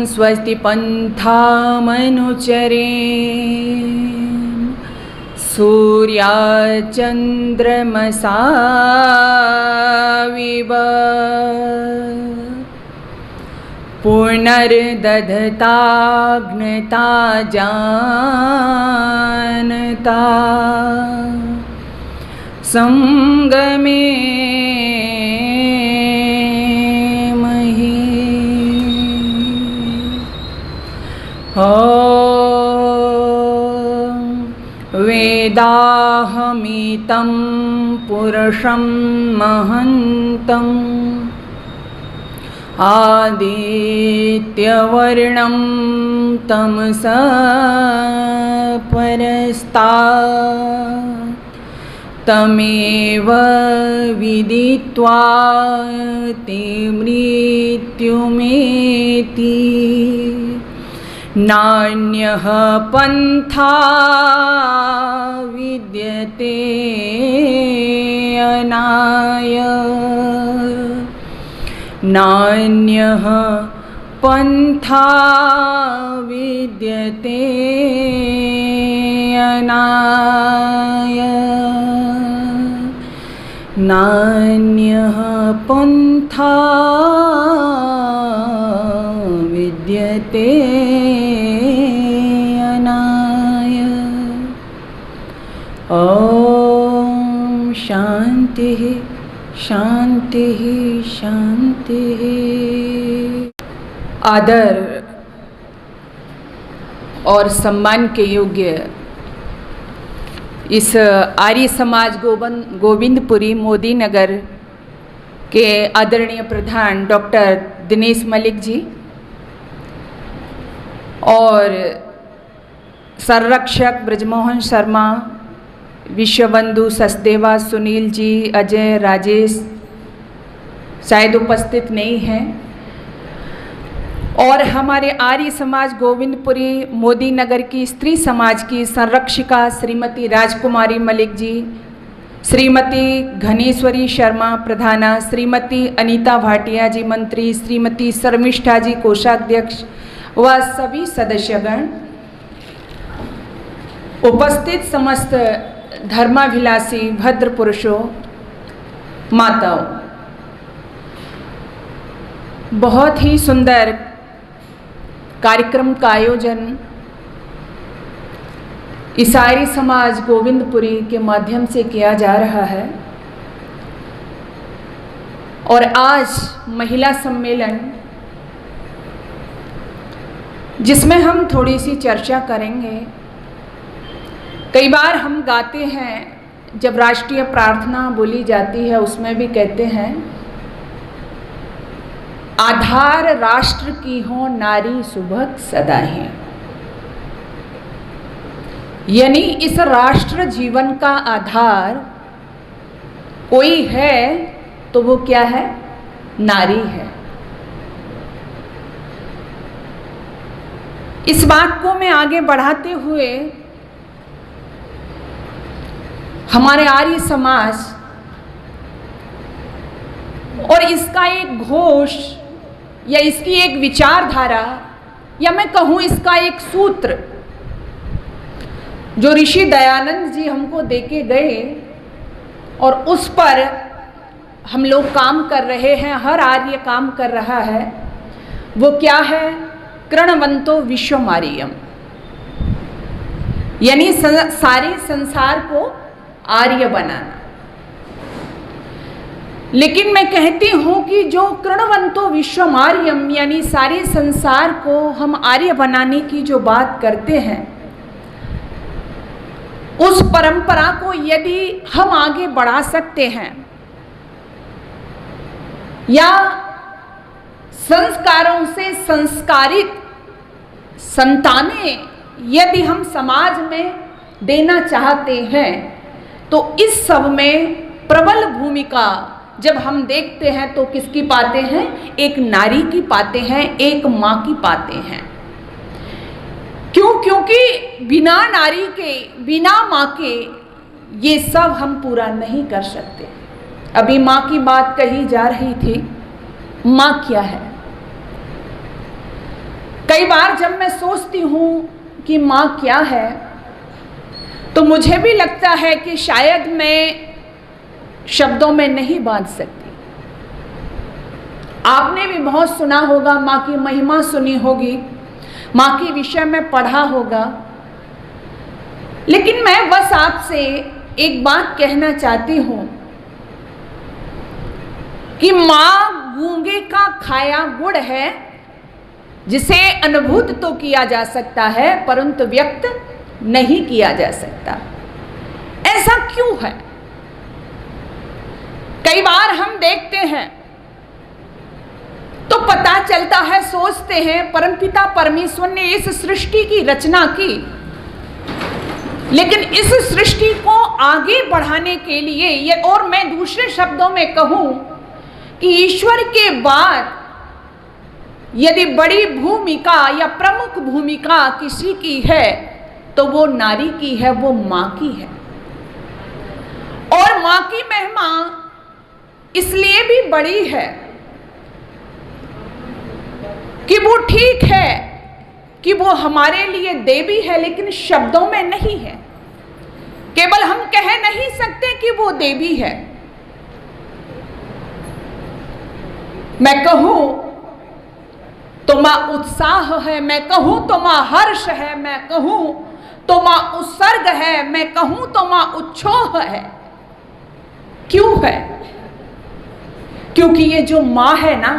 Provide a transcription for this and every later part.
स्वस्ति पन्थामनुचरे सूर्याचन्द्रमसाविव पुनर्दधताग्नता जानता संगमे वेदाहमितं पुरुषं महन्तम् आदित्यवर्णं तमसा परस्तात् तमेव विदित्वा ते मृत्युमेति नान्यः पन्था विद्यते अनाय नान्यः पन्था विद्यते अनाय नान्यः पन्था विद्यते अनाय। ओम शांति शांति शांति। आदर और सम्मान के योग्य इस आर्य समाज गोविंदपुरी मोदी नगर के आदरणीय प्रधान डॉक्टर दिनेश मलिक जी और संरक्षक ब्रजमोहन शर्मा, विश्वबंधु सचदेवा, सुनील जी, अजय, राजेश शायद उपस्थित नहीं हैं, और हमारे आर्य समाज गोविंदपुरी मोदी नगर की स्त्री समाज की संरक्षिका श्रीमती राजकुमारी मलिक जी, श्रीमती घनेश्वरी शर्मा प्रधाना, श्रीमती अनीता भाटिया जी मंत्री, श्रीमती शर्मिष्ठा जी कोषाध्यक्ष व सभी सदस्यगण, उपस्थित समस्त धर्माभिलाषी भद्र पुरुषों, माताओं, बहुत ही सुंदर कार्यक्रम का आयोजन इस आर्य समाज गोविंदपुरी के माध्यम से किया जा रहा है। और आज महिला सम्मेलन जिसमें हम थोड़ी सी चर्चा करेंगे। कई बार हम गाते हैं, जब राष्ट्रीय प्रार्थना बोली जाती है उसमें भी कहते हैं, आधार राष्ट्र की हो नारी सुभग सदा है। यानी इस राष्ट्र जीवन का आधार कोई है तो वो क्या है? नारी है। इस बात को मैं आगे बढ़ाते हुए हमारे आर्य समाज और इसका एक घोष या इसकी एक विचारधारा, या मैं कहूँ इसका एक सूत्र जो ऋषि दयानंद जी हमको देके गए और उस पर हम लोग काम कर रहे हैं, हर आर्य काम कर रहा है, वो क्या है? कृणवंतो विश्वमार्यम, यानी सारे संसार को आर्य बनाना। लेकिन मैं कहती हूं कि जो कृणवंतो विश्वमार्यम यानी सारे संसार को हम आर्य बनाने की जो बात करते हैं, उस परंपरा को यदि हम आगे बढ़ा सकते हैं या संस्कारों से संस्कारित संतानें यदि हम समाज में देना चाहते हैं तो इस सब में प्रबल भूमिका जब हम देखते हैं तो किसकी पाते हैं? एक नारी की पाते हैं, एक माँ की पाते हैं। क्यों? क्योंकि बिना नारी के, बिना माँ के ये सब हम पूरा नहीं कर सकते। अभी माँ की बात कही जा रही थी। माँ क्या है? कई बार जब मैं सोचती हूँ कि माँ क्या है तो मुझे भी लगता है कि शायद मैं शब्दों में नहीं बांध सकती। आपने भी बहुत सुना होगा, माँ की महिमा सुनी होगी, माँ के विषय में पढ़ा होगा, लेकिन मैं बस आपसे एक बात कहना चाहती हूँ कि माँ गूंगे का खाया गुड़ है, जिसे अनुभूत तो किया जा सकता है परंतु व्यक्त नहीं किया जा सकता। ऐसा क्यों है? कई बार हम देखते हैं तो पता चलता है, सोचते हैं परमपिता परमेश्वर ने इस सृष्टि की रचना की, लेकिन इस सृष्टि को आगे बढ़ाने के लिए और मैं दूसरे शब्दों में कहूं कि ईश्वर के बाद यदि बड़ी भूमिका या प्रमुख भूमिका किसी की है तो वो नारी की है, वो माँ की है। और माँ की महिमा इसलिए भी बड़ी है कि वो ठीक है कि वो हमारे लिए देवी है, लेकिन शब्दों में नहीं है। केवल हम कह नहीं सकते कि वो देवी है। मैं कहूं तो माँ उत्साह है, मैं कहूं तो माँ हर्ष है, मैं कहूं तो माँ उत्सर्ग है, मैं कहूं तो माँ उच्छोह है। क्यों है? क्योंकि ये जो माँ है ना,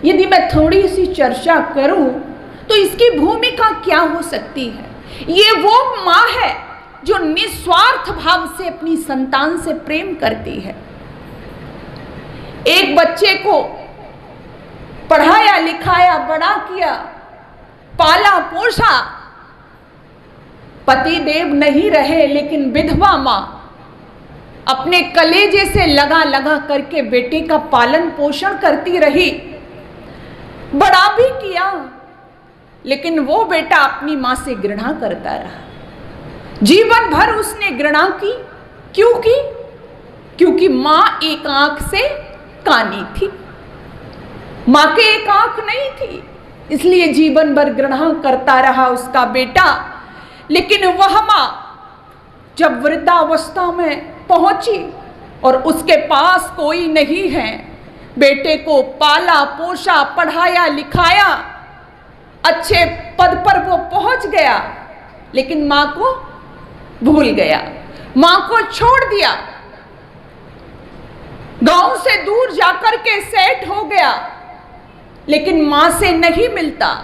यदि मैं थोड़ी सी चर्चा करूं तो इसकी भूमिका क्या हो सकती है? ये वो माँ है जो निस्वार्थ भाव से अपनी संतान से प्रेम करती है। एक बच्चे को पढ़ाया, लिखाया, बड़ा किया, पाला, पोसा, पति देव नहीं रहे लेकिन विधवा माँ अपने कलेजे से लगा लगा करके बेटे का पालन पोषण करती रही, बड़ा भी किया, लेकिन वो बेटा अपनी माँ से घृणा करता रहा। जीवन भर उसने घृणा की। क्यों की? क्योंकि माँ एक आंख से कानी थी, माँ के एक आंख नहीं थी, इसलिए जीवन भर घृणा करता रहा उसका बेटा। लेकिन वह माँ जब वृद्धावस्था में पहुंची और उसके पास कोई नहीं है, बेटे को पाला, पोषा, पढ़ाया, लिखाया, अच्छे पद पर वो पहुंच गया, लेकिन माँ को भूल गया, माँ को छोड़ दिया, गांव से दूर जाकर के सेट हो गया, लेकिन माँ से नहीं मिलता,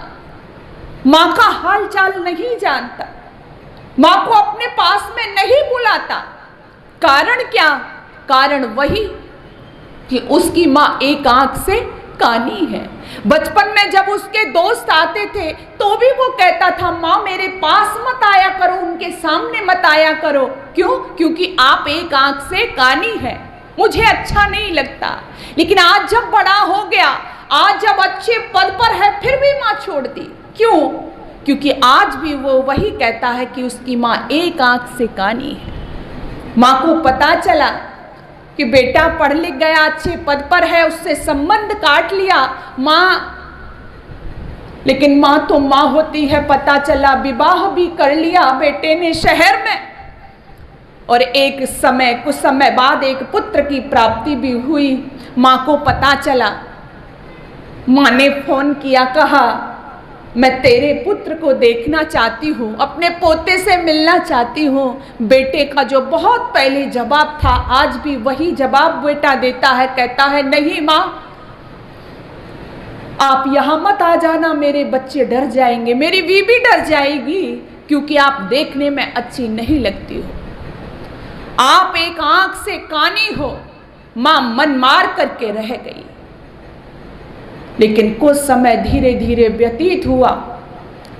माँ का हाल चाल नहीं जानता, माँ को अपने पास में नहीं बुलाता। कारण क्या? कारण वही कि उसकी माँ एक आंख से कानी है। बचपन में जब उसके दोस्त आते थे तो भी वो कहता था, माँ मेरे पास मत आया करो, उनके सामने मत आया करो। क्यों? क्योंकि आप एक आंख से कानी है, मुझे अच्छा नहीं लगता। लेकिन आज जब बड़ा हो गया, आज जब अच्छे पद पर है, फिर भी माँ छोड़ दी। क्यों? क्योंकि आज भी वो वही कहता है कि उसकी माँ एक आंख से कानी है। माँ को पता चला कि बेटा पढ़ लिख गया, अच्छे पद पर है, उससे संबंध काट लिया माँ, लेकिन माँ तो माँ होती है। पता चला विवाह भी कर लिया बेटे ने शहर में, और एक समय, कुछ समय बाद एक पुत्र की प्राप्ति भी हुई। माँ को पता चला, माँ ने फोन किया, कहा मैं तेरे पुत्र को देखना चाहती हूँ, अपने पोते से मिलना चाहती हूँ। बेटे का जो बहुत पहले जवाब था, आज भी वही जवाब बेटा देता है, कहता है नहीं माँ, आप यहाँ मत आ जाना, मेरे बच्चे डर जाएंगे, मेरी बीवी डर जाएगी। क्योंकि आप देखने में अच्छी नहीं लगती हो। आप एक आंख से कानी हो, मां मन मार करके रह गई। लेकिन कुछ समय धीरे धीरे व्यतीत हुआ।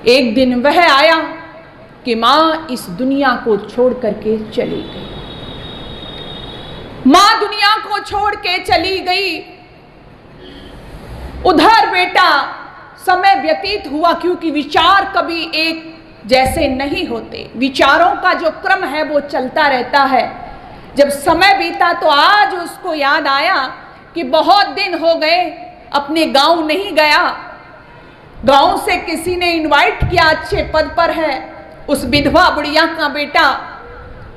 एक दिन वह आया कि मां इस दुनिया को छोड़ करके चली गई। मां दुनिया को छोड़ के चली गई। उधर बेटा समय व्यतीत हुआ, क्योंकि विचार कभी एक जैसे नहीं होते। विचारों का जो क्रम है वो चलता रहता है। जब समय बीता तो आज उसको याद आया कि बहुत दिन हो गए अपने गांव नहीं गया। गांव से किसी ने इनवाइट किया, अच्छे पद पर है, उस विधवा बुढ़िया का बेटा,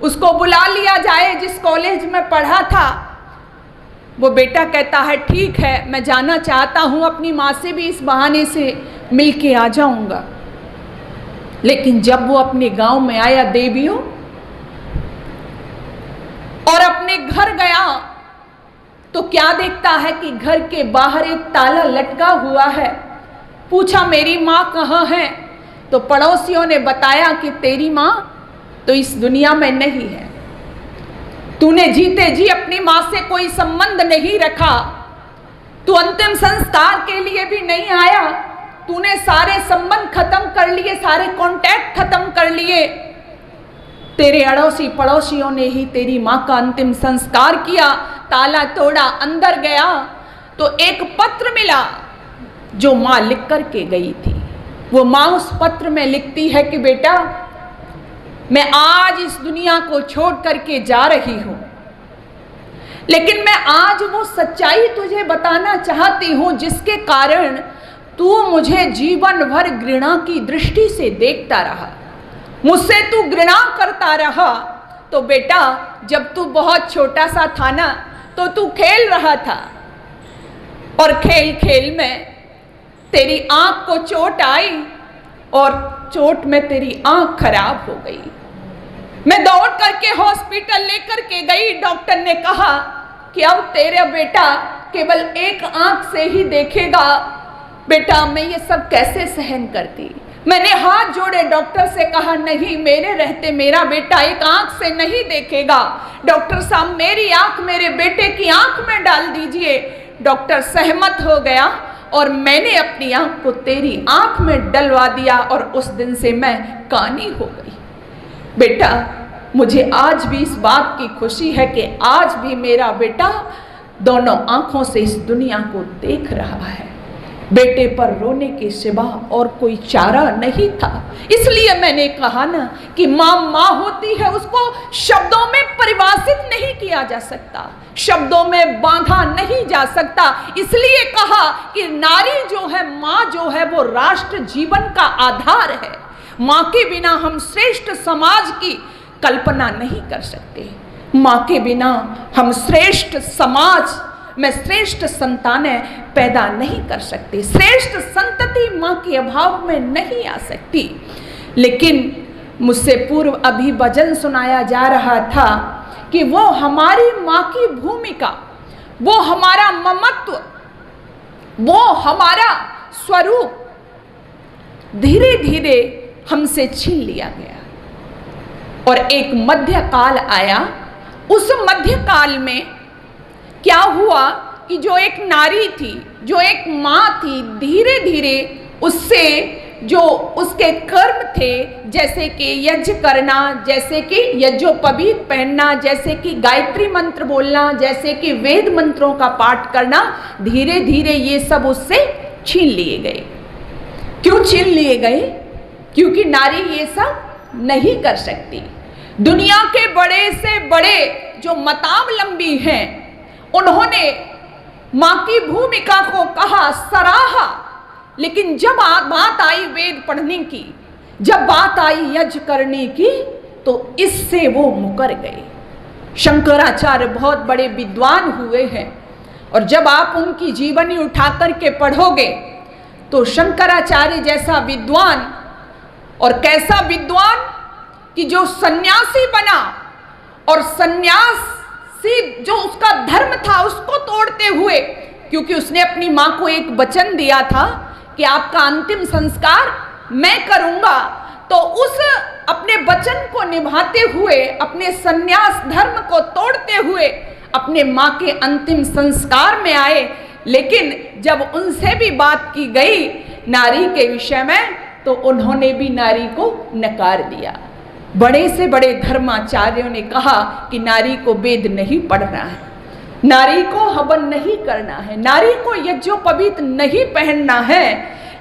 उसको बुला लिया जाए जिस कॉलेज में पढ़ा था। वो बेटा कहता है ठीक है, मैं जाना चाहता हूं, अपनी माँ से भी इस बहाने से मिल के आ जाऊंगा। लेकिन जब वो अपने गांव में आया देवियों, और अपने घर गया, तो क्या देखता है कि घर के बाहर एक ताला लटका हुआ है। पूछा मेरी माँ कहाँ है? तो पड़ोसियों ने बताया कि तेरी माँ तो इस दुनिया में नहीं है। तूने जीते जी अपनी माँ से कोई संबंध नहीं रखा, तू अंतिम संस्कार के लिए भी नहीं आया, तूने सारे संबंध खत्म कर लिए, सारे कांटेक्ट खत्म कर लिए। तेरे अड़ोसी पड़ोसियों ने ही तेरी माँ का अंतिम संस्कार किया। ताला तोड़ा, अंदर गया तो एक पत्र मिला जो माँ लिख करके गई थी। वो माँ उस पत्र में लिखती है कि बेटा, मैं आज इस दुनिया को छोड़ करके जा रही हूं, लेकिन मैं आज वो सच्चाई तुझे बताना चाहती हूं जिसके कारण तू मुझे जीवन भर घृणा की दृष्टि से देखता रहा, मुझसे तू घृणा करता रहा। तो बेटा, जब तू बहुत छोटा सा था ना, तो तू खेल रहा था, और खेल खेल में तेरी आंख को चोट आई, और चोट में तेरी आंख खराब हो गई। मैं दौड़ करके हॉस्पिटल लेकर के गई। डॉक्टर ने कहा कि अब तेरा बेटा केवल एक आंख से ही देखेगा। बेटा, मैं ये सब कैसे सहन करती। मैंने हाथ जोड़े, डॉक्टर से कहा नहीं, मेरे रहते मेरा बेटा एक आंख से नहीं देखेगा। डॉक्टर साहब, मेरी आंख मेरे बेटे की आंख में डाल दीजिए। डॉक्टर सहमत हो गया, और मैंने अपनी आंख को तेरी आंख में डलवा दिया, और उस दिन से मैं कानी हो गई। बेटा, मुझे आज भी इस बात की खुशी है कि आज भी मेरा बेटा दोनों आंखों से इस दुनिया को देख रहा है। बेटे पर रोने के सिवा और कोई चारा नहीं था। इसलिए मैंने कहा ना कि माँ माँ होती है, उसको शब्दों में परिभाषित नहीं किया जा सकता, शब्दों में बांधा नहीं जा सकता। इसलिए कहा कि नारी जो है, माँ जो है, वो राष्ट्र जीवन का आधार है। माँ के बिना हम श्रेष्ठ समाज की कल्पना नहीं कर सकते। माँ के बिना हम श्रेष्ठ समाज में श्रेष्ठ संतानें पैदा नहीं कर सकते। श्रेष्ठ संतति माँ के अभाव में नहीं आ सकती। लेकिन मुझसे पूर्व अभी भजन सुनाया जा रहा था कि वो हमारी माँ की भूमिका, वो हमारा ममत्व, वो हमारा स्वरूप धीरे धीरे हमसे छीन लिया गया, और एक मध्यकाल आया। उस मध्यकाल में क्या हुआ कि जो एक नारी थी, जो एक माँ थी, धीरे धीरे उससे जो उसके कर्म थे, जैसे कि यज्ञ करना, जैसे कि यज्ञोपवीत पहनना, जैसे कि गायत्री मंत्र बोलना, जैसे कि वेद मंत्रों का पाठ करना, धीरे धीरे ये सब उससे छीन लिए गए। क्यों छीन लिए गए? क्योंकि नारी ये सब नहीं कर सकती। दुनिया के बड़े से बड़े जो मतावलंबी हैं, उन्होंने माँ की भूमिका को कहा, सराहा, लेकिन जब बात आई वेद पढ़ने की, जब बात आई यज्ञ करने की, तो इससे वो मुकर गए। शंकराचार्य बहुत बड़े विद्वान हुए हैं, और जब आप उनकी जीवनी उठा करके पढ़ोगे तो शंकराचार्य जैसा विद्वान, और कैसा विद्वान कि जो सन्यासी बना, और सन्यासी जो उसका धर्म था उसको तोड़ते हुए, क्योंकि उसने अपनी माँ को एक वचन दिया था कि आपका अंतिम संस्कार मैं करूँगा, तो उस अपने वचन को निभाते हुए, अपने संन्यास धर्म को तोड़ते हुए अपने माँ के अंतिम संस्कार में आए। लेकिन जब उनसे भी बात की गई नारी के विषय में, तो उन्होंने भी नारी को नकार दिया। बड़े से बड़े धर्माचार्यों ने कहा कि नारी को वेद नहीं पढ़ना है, नारी को हवन नहीं करना है, नारी को यज्ञोपवीत नहीं पहनना है।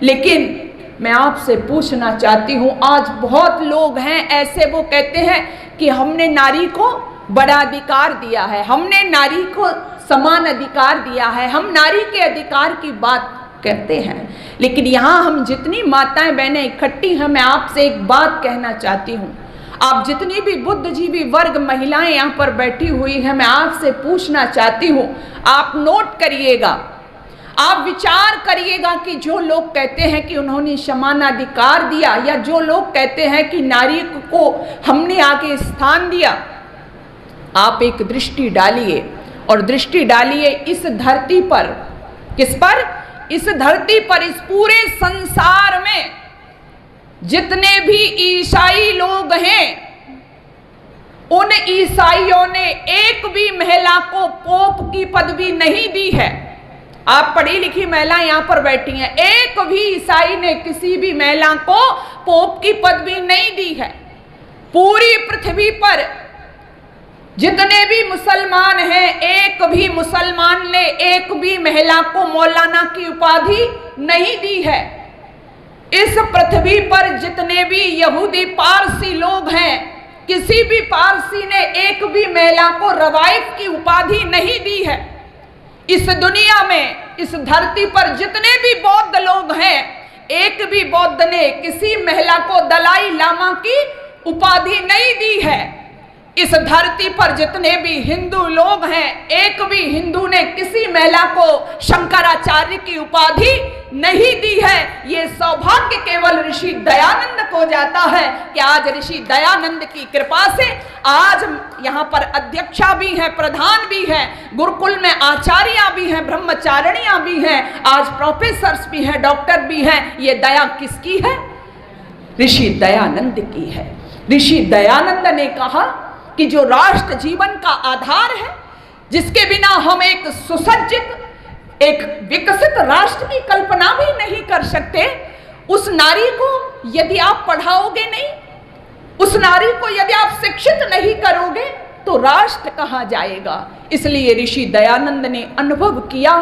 लेकिन मैं आपसे पूछना चाहती हूँ, आज बहुत लोग हैं ऐसे, वो कहते हैं कि हमने नारी को बड़ा अधिकार दिया है, हमने नारी को समान अधिकार दिया है, हम नारी के अधिकार की बात करते हैं। लेकिन यहाँ हम जितनी माताएं बहनें इकट्ठी हैं, मैं आपसे एक बात कहना चाहती हूँ, आप जितनी भी बुद्धिजीवी वर्ग महिलाएं यहाँ पर बैठी हुई हैं, मैं आपसे पूछना चाहती हूँ, आप नोट करिएगा, आप विचार करिएगा कि जो लोग कहते हैं कि उन्होंने समानाधिकार दिया, या जो लोग कहते हैं कि नारी को हमने आगे स्थान दिया, आप एक दृष्टि डालिए और दृष्टि डालिए इस धरती पर। किस पर? इस धरती पर, इस पूरे संसार में जितने भी ईसाई लोग हैं, उन ईसाइयों ने एक भी महिला को पोप की पदवी नहीं दी है। आप पढ़ी लिखी महिलाएं यहाँ पर बैठी हैं, एक भी ईसाई ने किसी भी महिला को पोप की पदवी नहीं दी है। पूरी पृथ्वी पर जितने भी मुसलमान हैं, एक भी मुसलमान ने एक भी महिला को मौलाना की उपाधि नहीं दी है। इस पृथ्वी पर जितने भी यहूदी पारसी लोग हैं, किसी भी पारसी ने एक भी महिला को रवाइफ की उपाधि नहीं दी है। इस दुनिया में, इस धरती पर जितने भी बौद्ध लोग हैं, एक भी बौद्ध ने किसी महिला को दलाई लामा की उपाधि नहीं दी है। इस धरती पर जितने भी हिंदू लोग हैं, एक भी हिंदू ने किसी महिला को शंकराचार्य की उपाधि नहीं दी है। ये सौभाग्य केवल ऋषि दयानंद को जाता है कि आज ऋषि दयानंद की कृपा से आज यहाँ पर अध्यक्षा भी हैं, प्रधान भी हैं, गुरुकुल में आचार्या भी हैं, ब्रह्मचारिणियां भी हैं, आज प्रोफेसर्स भी हैं, डॉक्टर भी हैं। ये दया किसकी है? ऋषि दयानंद की है। ऋषि दयानंद ने कहा कि जो राष्ट्र जीवन का आधार है, जिसके बिना हम एक सुसज्जित, एक विकसित राष्ट्र की कल्पना भी नहीं कर सकते, उस नारी को यदि आप पढ़ाओगे नहीं, उस नारी को यदि आप शिक्षित नहीं करोगे, तो राष्ट्र कहाँ जाएगा। इसलिए ऋषि दयानंद ने अनुभव किया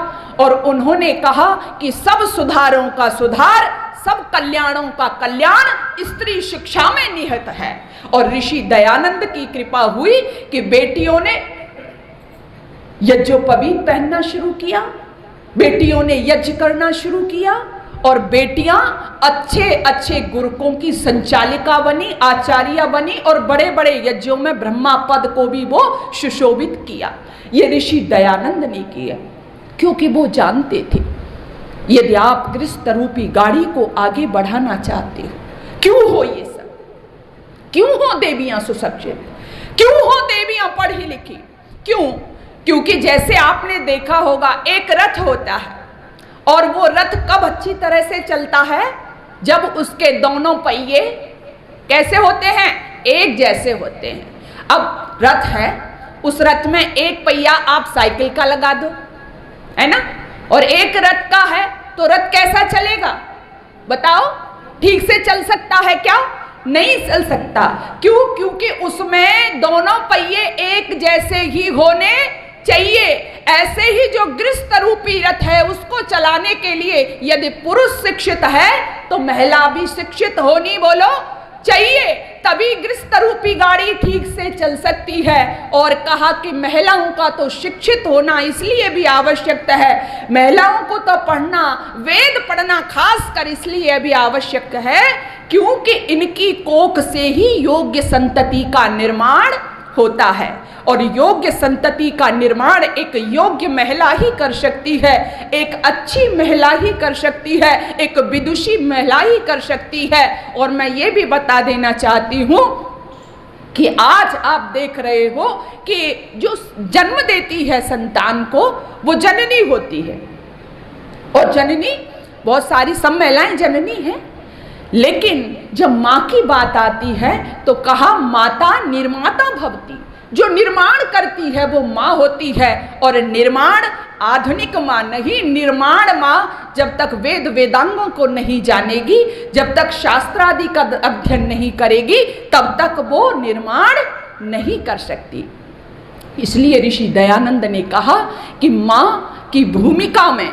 और उन्होंने कहा कि सब सुधारों का सुधार, सब कल्याणों का कल्याण स्त्री शिक्षा में निहित है। और ऋषि दयानंद की कृपा हुई कि बेटियों ने यज्ञोपवीत पहनना शुरू किया, बेटियों ने यज्ञ करना शुरू किया, और बेटियां अच्छे अच्छे गुरुकुलों की संचालिका बनी, आचार्य बनी, और बड़े बड़े यज्ञों में ब्रह्मा पद को भी वो सुशोभित किया। ये ऋषि दयानंद ने किया, क्योंकि वो जानते थे यदि आप गृहस्थ रूपी गाड़ी को आगे बढ़ाना चाहते हो, क्यों हो ये सब, क्यों हो देवियां सुशिक्षित, क्यों हो देवियां पढ़ी लिखी, क्यों? क्योंकि जैसे आपने देखा होगा, एक रथ होता है, और वो रथ कब अच्छी तरह से चलता है? जब उसके दोनों पहिए कैसे होते हैं? एक जैसे होते हैं। अब रथ है, उस रथ में एक पहिया आप साइकिल का लगा दो, है ना, और एक रथ का है, तो रथ कैसा चलेगा? बताओ, ठीक से चल सकता है क्या? नहीं चल सकता। क्यों? क्योंकि उसमें दोनों पहिए एक जैसे ही होने चाहिए। ऐसे ही जो गृहस्थ रूपी रथ है, उसको चलाने के लिए यदि पुरुष शिक्षित है, तो महिला भी शिक्षित होनी बोलो चाहिए, तभी गृहस्थ रूपी गाड़ी ठीक से चल सकती है। और कहा कि महिलाओं का तो शिक्षित होना इसलिए भी आवश्यक है, महिलाओं को तो पढ़ना, वेद पढ़ना खास कर इसलिए भी आवश्यक है क्योंकि इनकी कोख से ही योग्य संतति का निर्माण होता है, और योग्य संतति का निर्माण एक योग्य महिला ही कर सकती है, एक अच्छी महिला ही कर सकती है, एक विदुषी महिला ही कर सकती है। और मैं ये भी बता देना चाहती हूँ कि आज आप देख रहे हो कि जो जन्म देती है संतान को, वो जननी होती है, और जननी बहुत सारी, सब महिलाएं जननी हैं, लेकिन जब माँ की बात आती है तो कहा माता निर्माता भवती, जो निर्माण करती है वो माँ होती है। और निर्माण आधुनिक माँ नहीं, निर्माण माँ जब तक वेद वेदांगों को नहीं जानेगी, जब तक शास्त्रादि का अध्ययन नहीं करेगी, तब तक वो निर्माण नहीं कर सकती। इसलिए ऋषि दयानंद ने कहा कि माँ की भूमिका में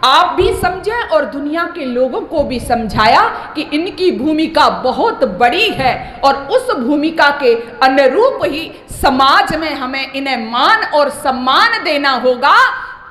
आप भी समझें और दुनिया के लोगों को भी समझाया कि इनकी भूमिका बहुत बड़ी है और उस भूमिका के अनुरूप ही समाज में हमें इन्हें मान और सम्मान देना होगा,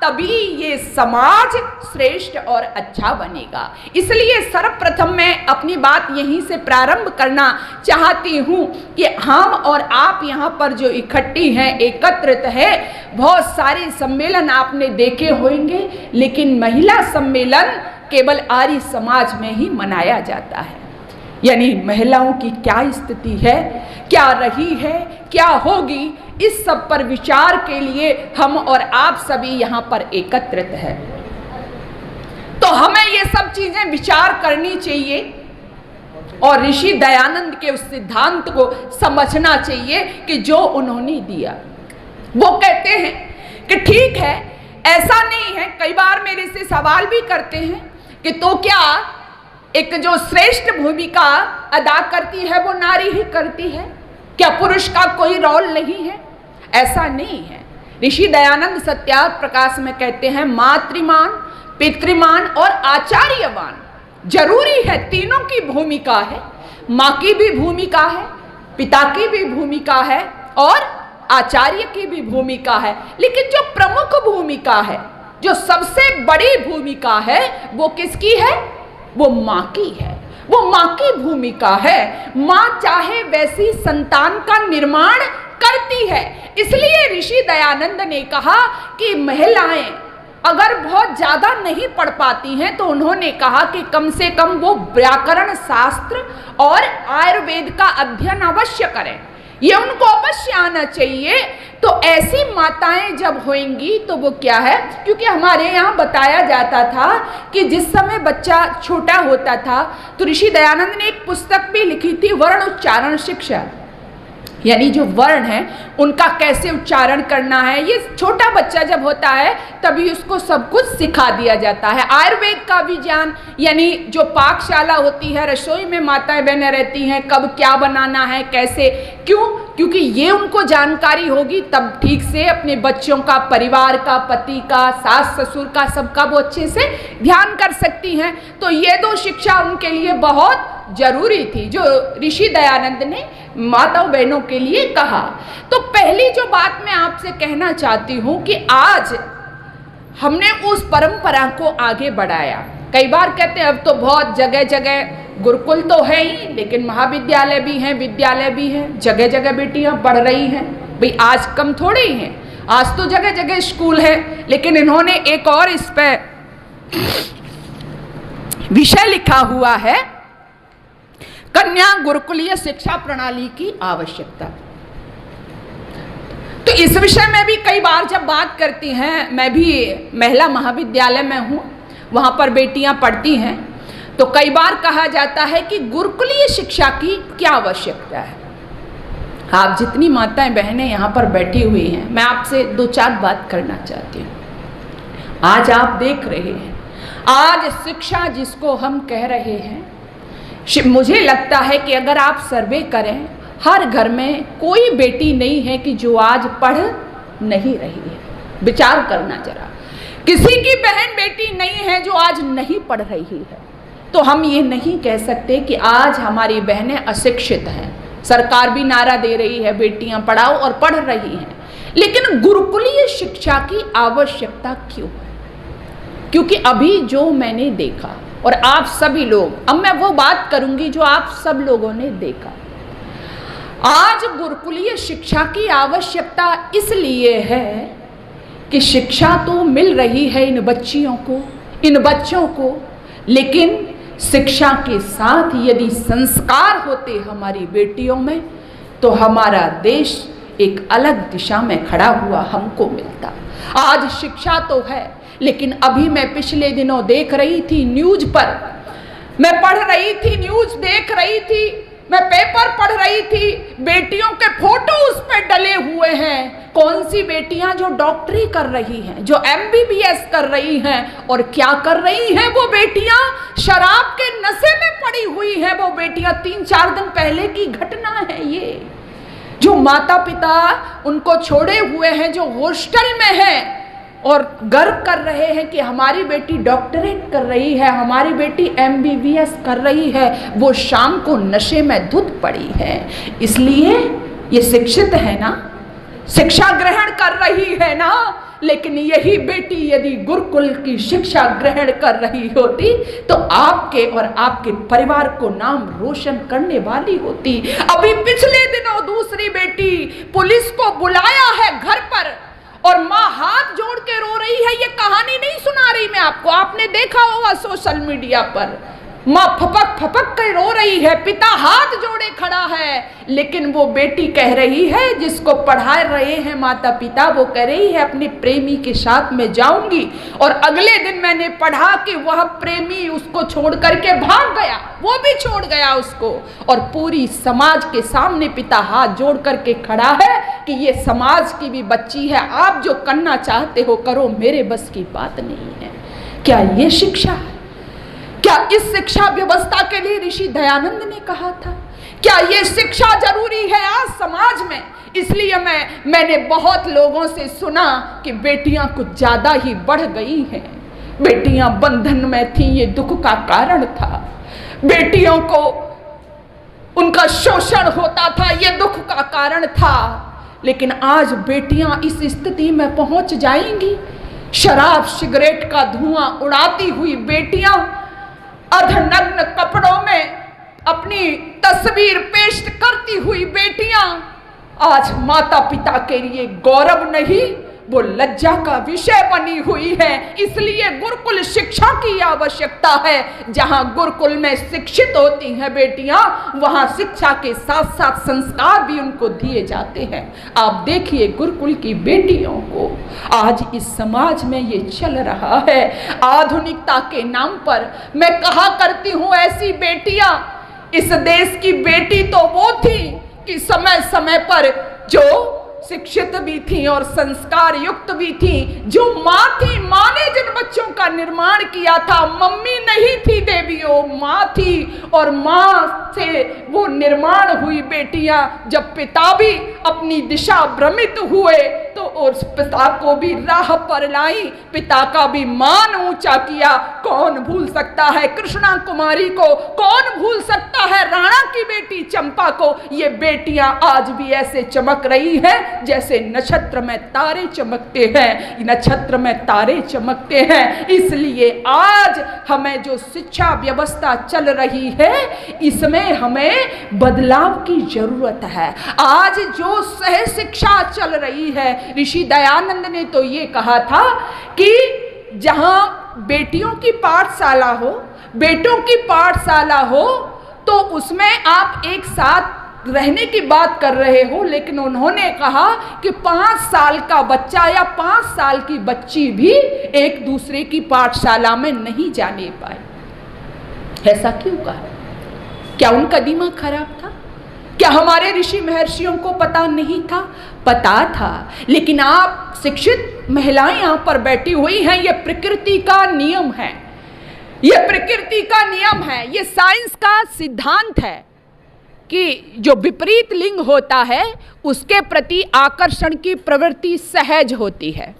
तभी ये समाज श्रेष्ठ और अच्छा बनेगा। इसलिए सर्वप्रथम मैं अपनी बात यहीं से प्रारंभ करना चाहती हूँ कि हम और आप यहाँ पर जो इकट्ठी हैं, एकत्रित है, बहुत सारे सम्मेलन आपने देखे होंगे, लेकिन महिला सम्मेलन केवल आर्य समाज में ही मनाया जाता है। यानी महिलाओं की क्या स्थिति है, क्या रही है, क्या होगी, इस सब पर विचार के लिए हम और आप सभी यहाँ पर एकत्रित हैं। तो हमें ये सब चीजें विचार करनी चाहिए और ऋषि दयानंद के उस सिद्धांत को समझना चाहिए कि जो उन्होंने दिया। वो कहते हैं कि ठीक है, ऐसा नहीं है, कई बार मेरे से सवाल भी करते हैं कि तो क्या एक जो श्रेष्ठ भूमिका अदा करती है वो नारी ही करती है, क्या पुरुष का कोई रोल नहीं है? ऐसा नहीं है। ऋषि दयानंद सत्यार्थ प्रकाश में कहते हैं मातृमान, पितृमान और आचार्यवान जरूरी है, तीनों की भूमिका है। माँ की भी भूमिका है, पिता की भी भूमिका है और आचार्य की भी भूमिका है। लेकिन जो प्रमुख भूमिका है, जो सबसे बड़ी भूमिका है, वो किसकी है? वो माँ की है, वो माँ की भूमिका है। माँ चाहे वैसी संतान का निर्माण करती है। इसलिए ऋषि दयानंद ने कहा कि महिलाएं अगर बहुत ज्यादा नहीं पढ़ पाती हैं तो उन्होंने कहा कि कम से कम वो व्याकरण शास्त्र और आयुर्वेद का अध्ययन अवश्य करें, ये उनको अवश्य आना चाहिए। तो ऐसी माताएं जब होंगी तो वो क्या है, क्योंकि हमारे यहाँ बताया जाता था कि जिस समय बच्चा छोटा होता था तो ऋषि दयानंद ने एक पुस्तक भी लिखी थी, वर्ण उच्चारण शिक्षा, यानी जो वर्ण है उनका कैसे उच्चारण करना है। ये छोटा बच्चा जब होता है तभी उसको सब कुछ सिखा दिया जाता है। आयुर्वेद का भी ज्ञान, यानी जो पाकशाला होती है, रसोई में माताएं बहनें रहती हैं, कब क्या बनाना है, कैसे, क्यों, क्योंकि ये उनको जानकारी होगी तब ठीक से अपने बच्चों का, परिवार का, पति का, सास ससुर का, सबका वो अच्छे से ध्यान कर सकती हैं। तो ये दो शिक्षा उनके लिए बहुत जरूरी थी जो ऋषि दयानंद ने माताओं बहनों के लिए कहा। तो पहली जो बात मैं आपसे कहना चाहती हूँ कि आज हमने उस परंपरा को आगे बढ़ाया। कई बार कहते हैं अब तो बहुत जगह जगह गुरुकुल तो है ही, लेकिन महाविद्यालय भी हैं, विद्यालय भी हैं, जगह जगह बेटियां पढ़ रही हैं। भाई आज कम थोड़े ही हैं, आज तो जगह जगह स्कूल है। लेकिन इन्होंने एक और इस पे विषय लिखा हुआ है, कन्या गुरुकुलीय शिक्षा प्रणाली की आवश्यकता। तो इस विषय में भी कई बार जब बात करती हैं, मैं भी महिला महाविद्यालय में हूँ, वहाँ पर बेटियाँ पढ़ती हैं, तो कई बार कहा जाता है कि गुरुकुलीय शिक्षा की क्या आवश्यकता है। आप जितनी माताएं बहनें यहाँ पर बैठी हुई हैं, मैं आपसे दो चार बात करना चाहती हूँ। आज आप देख रहे हैं, आज शिक्षा जिसको हम कह रहे हैं, मुझे लगता है कि अगर आप सर्वे करें, हर घर में कोई बेटी नहीं है कि जो आज पढ़ नहीं रही है। विचार करना जरा, किसी की बहन बेटी नहीं है जो आज नहीं पढ़ रही है। तो हम ये नहीं कह सकते कि आज हमारी बहनें अशिक्षित हैं। सरकार भी नारा दे रही है बेटियां पढ़ाओ और पढ़ रही हैं, लेकिन गुरुकुलीय शिक्षा की आवश्यकता क्यों है? क्योंकि अभी जो मैंने देखा, और आप सभी लोग, अब मैं वो बात करूंगी जो आप सब लोगों ने देखा, आज गुरुकुलीय शिक्षा की आवश्यकता इसलिए है कि शिक्षा तो मिल रही है इन बच्चियों को, इन बच्चों को, लेकिन शिक्षा के साथ यदि संस्कार होते हमारी बेटियों में तो हमारा देश एक अलग दिशा में खड़ा हुआ हमको मिलता। आज शिक्षा तो है, लेकिन अभी मैं पिछले दिनों देख रही थी न्यूज पर, मैं पढ़ रही थी, न्यूज देख रही थी, मैं पेपर पढ़ रही थी, बेटियों के फोटो उस पर डले हुए हैं। कौन सी बेटियां जो डॉक्टरी कर रही हैं, जो MBBS कर रही हैं, और क्या कर रही हैं वो बेटियां? शराब के नशे में पड़ी हुई हैं वो बेटियां। 3-4 दिन पहले की घटना है ये। जो माता पिता उनको छोड़े हुए हैं, जो हॉस्टल में हैं और गर्व कर रहे हैं कि हमारी बेटी डॉक्टरेट कर रही है, हमारी बेटी MBBS कर रही है, वो शाम को नशे में धुत पड़ी है। इसलिए ये शिक्षित है ना, शिक्षा ग्रहण कर रही है ना। लेकिन यही बेटी यदि गुरुकुल की शिक्षा ग्रहण कर रही होती तो आपके और आपके परिवार को नाम रोशन करने वाली होती। अभी पिछले दिनों दूसरी बेटी, पुलिस को बुलाया है घर पर और माँ हाथ जोड़ के रो रही है। ये कहानी नहीं सुना रही मैं आपको, आपने देखा होगा सोशल मीडिया पर। माँ फपक फपक कर रो रही है, पिता हाथ जोड़े खड़ा है, लेकिन वो बेटी कह रही है, जिसको पढ़ा रहे हैं माता पिता, वो कह रही है अपने प्रेमी के साथ में जाऊंगी। और अगले दिन मैंने पढ़ा कि वह प्रेमी उसको छोड़ करके भाग गया, वो भी छोड़ गया उसको। और पूरी समाज के सामने पिता हाथ जोड़ करके खड़ा है कि ये समाज की भी बच्ची है, आप जो करना चाहते हो करो, मेरे बस की बात नहीं है। क्या ये शिक्षा है? क्या इस शिक्षा व्यवस्था के लिए ऋषि दयानंद ने कहा था? क्या ये शिक्षा जरूरी है आज समाज में? इसलिए मैंने बहुत लोगों से सुना कि बेटियां कुछ ज्यादा ही बढ़ गई हैं, बेटियां बंधन में थी, ये दुख का कारण था, बेटियों को उनका शोषण होता था, ये दुख का कारण था। लेकिन आज बेटियां इस स्थिति में पहुंच जाएंगी। शराब सिगरेट का धुआं उड़ाती हुई बेटियां, अर्धनग्न कपड़ों में अपनी तस्वीर पेश करती हुई बेटियां आज माता पिता के लिए गौरव नहीं, वो लज्जा का विषय बनी हुई है। इसलिए गुरुकुल शिक्षा की आवश्यकता है। जहां गुरुकुल में शिक्षित होती हैं बेटियां, वहां शिक्षा के साथ साथ संस्कार भी उनको दिए जाते हैं। आप देखिए गुरुकुल की बेटियों को आज इस समाज में ये चल रहा है। आधुनिकता के नाम पर मैं कहा करती हूँ, ऐसी बेटियां, इस देश की बेटी तो वो थी कि समय समय पर जो शिक्षित भी थी और संस्कार युक्त भी थी, जो माँ थी, माँ ने जिन बच्चों का निर्माण किया था, मम्मी नहीं थी देवियों, माँ थी, और माँ से वो निर्माण हुई बेटियां जब पिता भी अपनी दिशा भ्रमित हुए तो उस पिता को भी राह पर लाई, पिता का भी मान ऊंचा किया। कौन भूल सकता है कृष्णा कुमारी को, कौन भूल सकता है राणा की बेटी चंपा को। ये बेटियां आज भी ऐसे चमक रही हैं जैसे नक्षत्र में तारे चमकते हैं, नक्षत्र में तारे चमकते हैं। इसलिए आज हमें जो शिक्षा व्यवस्था चल रही है, इसमें हमें बदलाव की जरूरत है। आज जो सह शिक्षा चल रही है, ऋषि दयानंद ने तो ये कहा था कि जहां बेटियों की पाठशाला हो, बेटों की पाठशाला हो, तो उसमें आप एक साथ रहने की बात कर रहे हो, लेकिन उन्होंने कहा कि 5 साल का बच्चा या 5 साल की बच्ची भी एक दूसरे की पाठशाला में नहीं जाने पाए। ऐसा क्यों कहा? क्या उनका दिमाग खराब था? क्या हमारे ऋषि महर्षियों को पता नहीं था? पता था, लेकिन आप शिक्षित महिलाएं यहाँ पर बैठी हुई हैं, ये प्रकृति का नियम है, ये प्रकृति का नियम है, ये साइंस का सिद्धांत है कि जो विपरीत लिंग होता है उसके प्रति आकर्षण की प्रवृत्ति सहज होती है।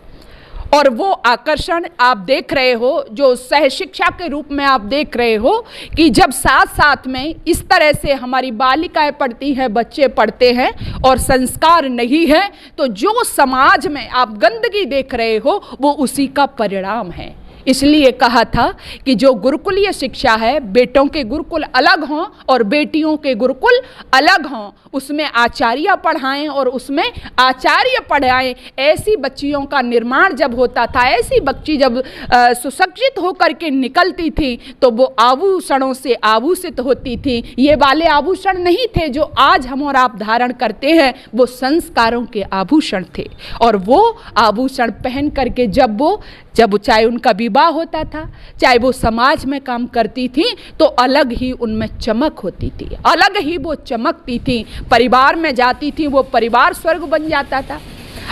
और वो आकर्षण आप देख रहे हो, जो सह शिक्षा के रूप में आप देख रहे हो कि जब साथ साथ में इस तरह से हमारी बालिकाएं पढ़ती हैं, बच्चे पढ़ते हैं और संस्कार नहीं है, तो जो समाज में आप गंदगी देख रहे हो वो उसी का परिणाम है। इसलिए कहा था कि जो गुरुकुलीय शिक्षा है, बेटों के गुरुकुल अलग हों और बेटियों के गुरुकुल अलग हों, उसमें आचार्य पढ़ाएं और उसमें आचार्य पढ़ाएं। ऐसी बच्चियों का निर्माण जब होता था, ऐसी बच्ची जब सुशिक्षित होकर के निकलती थी तो वो आभूषणों से आभूषित होती थी। ये वाले आभूषण नहीं थे जो आज हम और आप धारण करते हैं, वो संस्कारों के आभूषण थे। और वो आभूषण पहन करके जब चाहे उनका विवाह प्रतिभा होता था, चाहे वो समाज में काम करती थी तो अलग ही उनमें चमक होती थी, अलग ही वो चमकती थी। परिवार में जाती थी, वो परिवार स्वर्ग बन जाता था।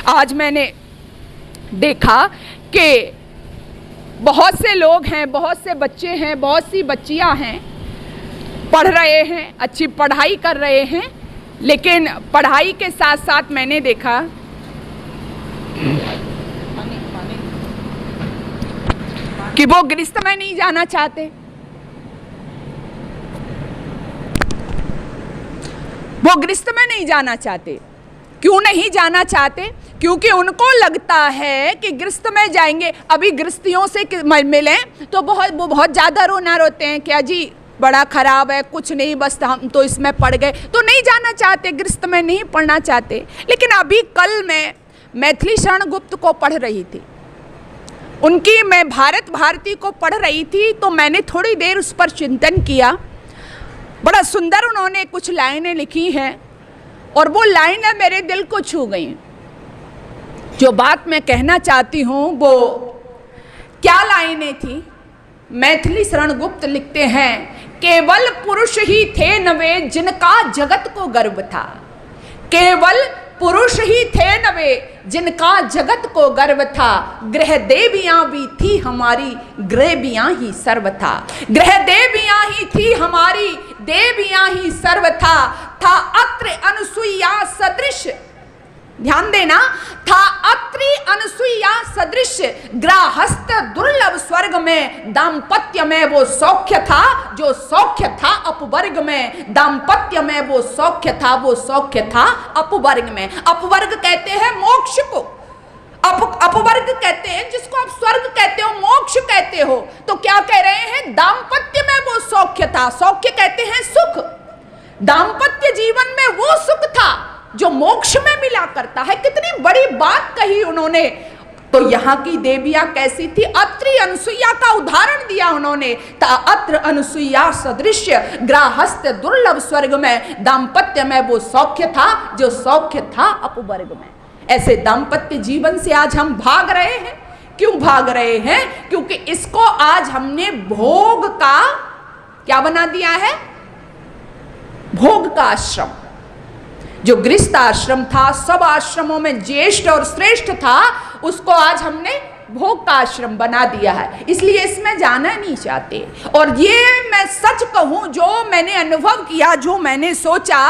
आज मैंने देखा कि बहुत से लोग हैं, बहुत से बच्चे हैं, बहुत सी बच्चियां हैं, पढ़ रहे हैं, अच्छी पढ़ाई कर रहे हैं, लेकिन पढ़ाई के साथ साथ मैंने देखा कि वो गृहस्थ में नहीं जाना चाहते। वो गृहस्थ में नहीं जाना चाहते। क्यों नहीं जाना चाहते? क्योंकि उनको लगता है कि गृहस्थ में जाएंगे, अभी गृहस्थियों से मिलें तो वो बहुत ज़्यादा रोना रोते हैं, क्या जी बड़ा खराब है, कुछ नहीं, बस हम तो इसमें पड़ गए, तो नहीं जाना चाहते, गृहस्थ में नहीं पढ़ना चाहते। लेकिन अभी कल मैं मैथिली शरण गुप्त को पढ़ रही थी, उनकी मैं भारत भारती को पढ़ रही थी, तो मैंने थोड़ी देर उस पर चिंतन किया। बड़ा सुंदर उन्होंने कुछ लाइनें लिखी हैं और वो लाइनें मेरे दिल को छू गई। जो बात मैं कहना चाहती हूँ वो क्या लाइनें थी? मैथिली शरण गुप्त लिखते हैं, केवल पुरुष ही थे नवे जिनका जगत को गर्व था। केवल पुरुष ही थे नवे जिनका जगत को गर्व था। गृह देवियां भी थी हमारी, देवियां ही सर्व था। गृह देवियां ही थी हमारी, देवियां ही सर्व था अत्रि अनुसुईया सदृश, ध्यान देना, था अत्रि अनुसुईया सदृश ग्राहस्थ दुर्लभ स्वर्ग में। दाम्पत्य में वो सौख्य था जो सौख्य था अपवर्ग में। दाम्पत्य में वो सौख्य था, वो सौख्य था अपवर्ग में। अपवर्ग कहते हैं मोक्ष को, अपवर्ग कहते हैं जिसको आप स्वर्ग कहते हो, मोक्ष कहते हो। तो क्या कह रहे हैं? दाम्पत्य में वो सौख्य था। सौख्य कहते हैं सुख। दाम्पत्य जीवन में वो सुख था जो मोक्ष में मिला करता है। कितनी बड़ी बात कही उन्होंने। तो यहाँ की देवियां कैसी थी? अत्रि अनुसुईया का उदाहरण दिया उन्होंने। अत्र अनुसुईया सदृश ग्राहस्थ दुर्लभ स्वर्ग में। दाम्पत्य में वो सौख्य था जो सौख्य था अपवर्ग में। ऐसे दाम्पत्य जीवन से आज हम भाग रहे हैं। क्यों भाग रहे हैं? क्योंकि इसको आज हमने भोग का क्या बना दिया है? भोग का आश्रम। जो गृहस्थ आश्रम था, सब आश्रमों में ज्येष्ठ और श्रेष्ठ था, उसको आज हमने भोग का आश्रम बना दिया है। इसलिए इसमें जाना नहीं चाहते। और ये मैं सच कहूं, जो मैंने अनुभव किया, जो मैंने सोचा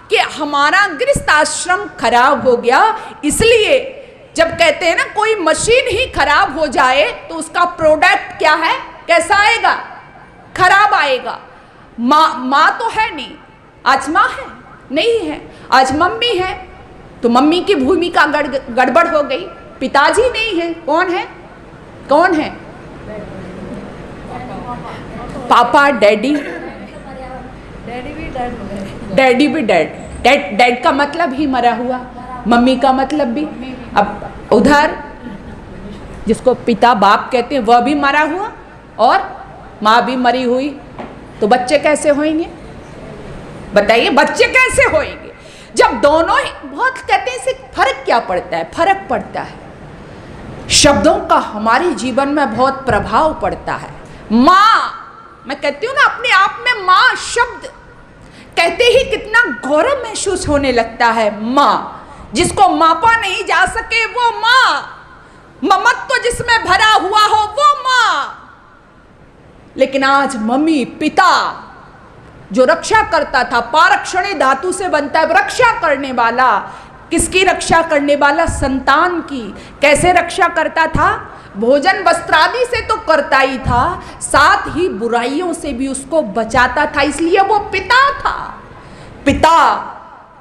कि हमारा गृहस्थ आश्रम खराब हो गया। इसलिए जब कहते हैं ना कोई मशीन ही खराब हो जाए तो उसका प्रोडक्ट क्या है, कैसा आएगा? खराब आएगा। माँ तो है नहीं, आज माँ है नहीं है, आज मम्मी है, तो मम्मी की भूमिका गड़बड़ हो गई। पिताजी नहीं है, कौन है? कौन है? पापा, डैडी। डैडी भी डैड का मतलब ही मरा हुआ, मम्मी का मतलब भी। अब उधर जिसको पिता बाप कहते हैं वह भी मरा हुआ और माँ भी मरी हुई, तो बच्चे कैसे होंगे? बताइए, बच्चे कैसे होंगे जब दोनों ही? बहुत कहते हैं इससे फर्क क्या पड़ता है? फर्क पड़ता है शब्दों का हमारे जीवन में बहुत प्रभाव पड़ता है। माँ, मैं कहती हूँ ना, अपने आप में माँ शब्द कहते ही कितना गौरव महसूस होने लगता है। माँ, जिसको मापा नहीं जा सके वो माँ, ममत्व जिसमें भरा हुआ हो वो माँ। लेकिन आज मम्मी, पिता जो रक्षा करता था, पारक्षणे धातु से बनता है, रक्षा करने वाला। किसकी रक्षा करने वाला? संतान की। कैसे रक्षा करता था? भोजन वस्त्रादि से तो करता ही था, साथ ही बुराइयों से भी उसको बचाता था। इसलिए वो पिता था। पिता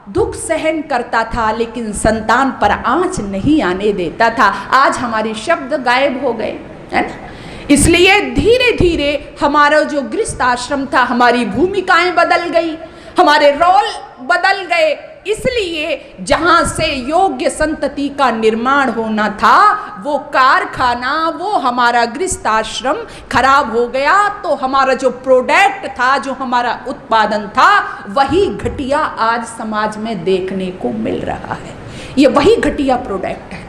दुख सहन करता था लेकिन संतान पर आंच नहीं आने देता था। आज हमारे शब्द गायब हो गए, है ना? इसलिए धीरे धीरे हमारा जो गृहस्थ आश्रम था, हमारी भूमिकाएं बदल गई, हमारे रोल बदल गए। इसलिए जहां से योग्य संतति का निर्माण होना था, वो कारखाना, वो हमारा गृहस्थ आश्रम खराब हो गया। तो हमारा जो प्रोडक्ट था, जो हमारा उत्पादन था, वही घटिया आज समाज में देखने को मिल रहा है। ये वही घटिया प्रोडक्ट है।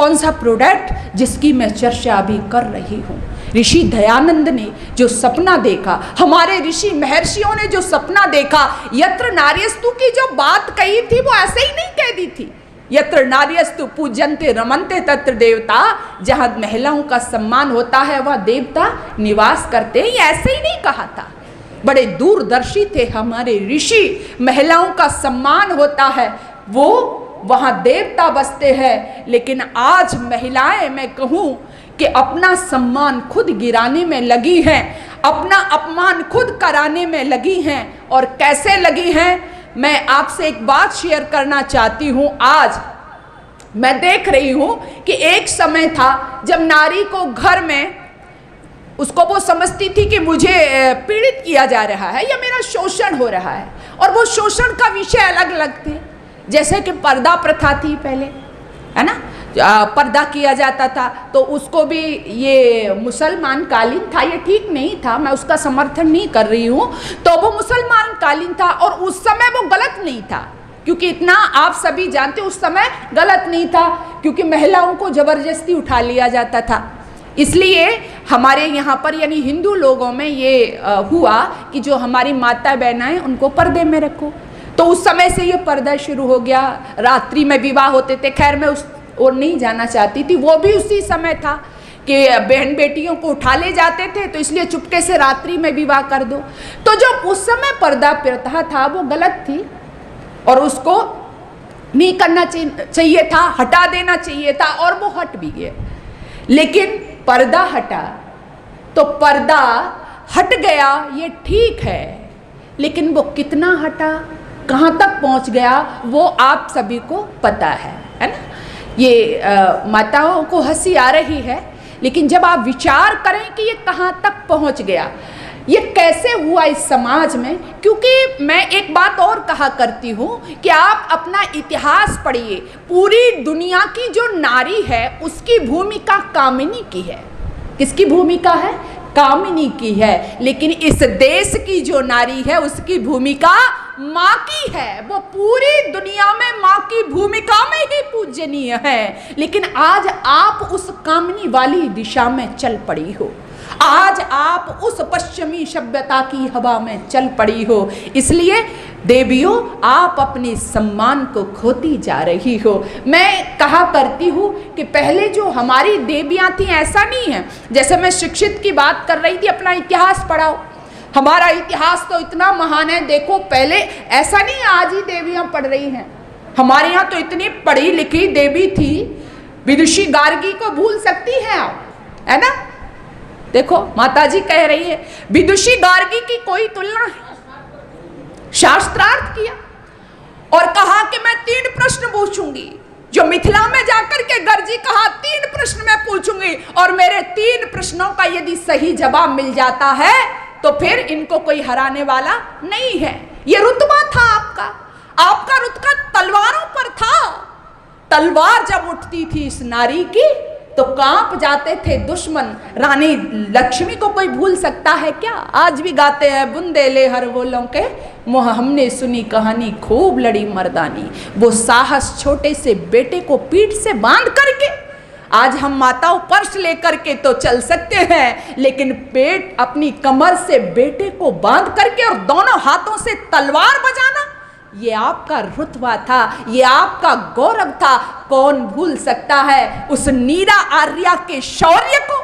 कौन सा प्रोडक्ट जिसकी मैं चर्चा अभी कर रही हूँ। ऋषि दयानंद ने जो सपना देखा, हमारे ऋषि महर्षियों ने जो सपना देखा, यत्र नार्यस्तु की जो बात कही थी वो ऐसे ही नहीं कह दी थी। यत्र नार्यस्तु पूजन्ते रमन्ते तत्र देवता, जहाँ महिलाओं का सम्मान होता है वह देवता निवास करते हैं, ऐसे ही नहीं कहा था। बड़े दूरदर्शी थे हमारे ऋषि। महिलाओं का सम्मान होता है, वो वहाँ देवता बसते हैं। लेकिन आज महिलाएं, मैं कहूँ कि अपना सम्मान खुद गिराने में लगी हैं, अपना अपमान खुद कराने में लगी हैं। और कैसे लगी हैं, मैं आपसे एक बात शेयर करना चाहती हूँ। आज मैं देख रही हूँ कि एक समय था जब नारी को घर में, उसको वो समझती थी कि मुझे पीड़ित किया जा रहा है या मेरा शोषण हो रहा है, और वो शोषण का विषय अलग अलग थे। जैसे कि पर्दा प्रथा थी पहले, है ना, पर्दा किया जाता था, तो उसको भी ये मुसलमान कालीन था, ये ठीक नहीं था, मैं उसका समर्थन नहीं कर रही हूँ। तो वो मुसलमान कालीन था और उस समय वो गलत नहीं था, क्योंकि इतना आप सभी जानते उस समय गलत नहीं था, क्योंकि महिलाओं को जबरदस्ती उठा लिया जाता था। इसलिए हमारे यहाँ पर यानी हिंदू लोगों में ये हुआ कि जो हमारी माता बहना है उनको पर्दे में रखो। तो उस समय से ये पर्दा शुरू हो गया। रात्रि में विवाह होते थे, खैर मैं उस और नहीं जाना चाहती थी, वो भी उसी समय था कि बहन बेटियों को उठा ले जाते थे, तो इसलिए चुपके से रात्रि में विवाह कर दो। तो जो उस समय पर्दा प्रथा था वो गलत थी और उसको नहीं करना चाहिए था, हटा देना चाहिए था, और वो हट भी गया। लेकिन पर्दा हटा तो पर्दा हट गया, ये ठीक है, लेकिन वो कितना हटा, कहाँ तक पहुँच गया, वो आप सभी को पता है ना। ये माताओं को हंसी आ रही है, लेकिन जब आप विचार करें कि ये कहाँ तक पहुँच गया, ये कैसे हुआ इस समाज में। क्योंकि मैं एक बात और कहा करती हूँ कि आप अपना इतिहास पढ़िए। पूरी दुनिया की जो नारी है उसकी भूमिका कामिनी की है। किसकी भूमिका है? कामिनी की है। लेकिन इस देश की जो नारी है उसकी भूमिका माँ की है। वो पूरी दुनिया में माँ की भूमिका में ही पूजनीय है। लेकिन आज आप उस कामिनी वाली दिशा में चल पड़ी हो, आज आप उस पश्चिमी सभ्यता की हवा में चल पड़ी हो। इसलिए देवियों, आप अपने सम्मान को खोती जा रही हो। मैं कहा करती हूँ कि पहले जो हमारी देवियाँ थीं ऐसा नहीं है। जैसे मैं शिक्षित की बात कर रही थी, अपना इतिहास पढ़ाओ, हमारा इतिहास तो इतना महान है। देखो पहले ऐसा नहीं आज ही देवियाँ पढ़ रही हैं, हमारे यहाँ तो इतनी पढ़ी लिखी देवी थी। विदुषी गार्गी को भूल सकती हैं आप, है ना। देखो माताजी कह रही है विदुषी गार्गी की कोई तुलना है। शास्त्रार्थ किया और कहा कि मैं 3 प्रश्न पूछूंगी। जो मिथिला में जाकर के गर्जी कहा 3 प्रश्न मैं पूछूंगी और मेरे 3 प्रश्नों का यदि सही जवाब मिल जाता है तो फिर इनको कोई हराने वाला नहीं है। ये रुतबा था आपका। आपका रुतबा तलवारों पर था। तलवार जब उठती थी इस नारी की तो कांप जाते थे दुश्मन। रानी लक्ष्मी को कोई भूल सकता है क्या? आज भी गाते हैं बुंदेले हर बोलों के मोह हमने सुनी कहानी, खूब लड़ी मर्दानी। वो साहस छोटे से बेटे को पीठ से बांध करके, आज हम माताओं पर्स लेकर के तो चल सकते हैं, लेकिन पेट अपनी कमर से बेटे को बांध करके और दोनों हाथों से तलवार बजाना, ये आपका रुतबा था, ये आपका गौरव था। कौन भूल सकता है उस नीरा आर्या के शौर्य को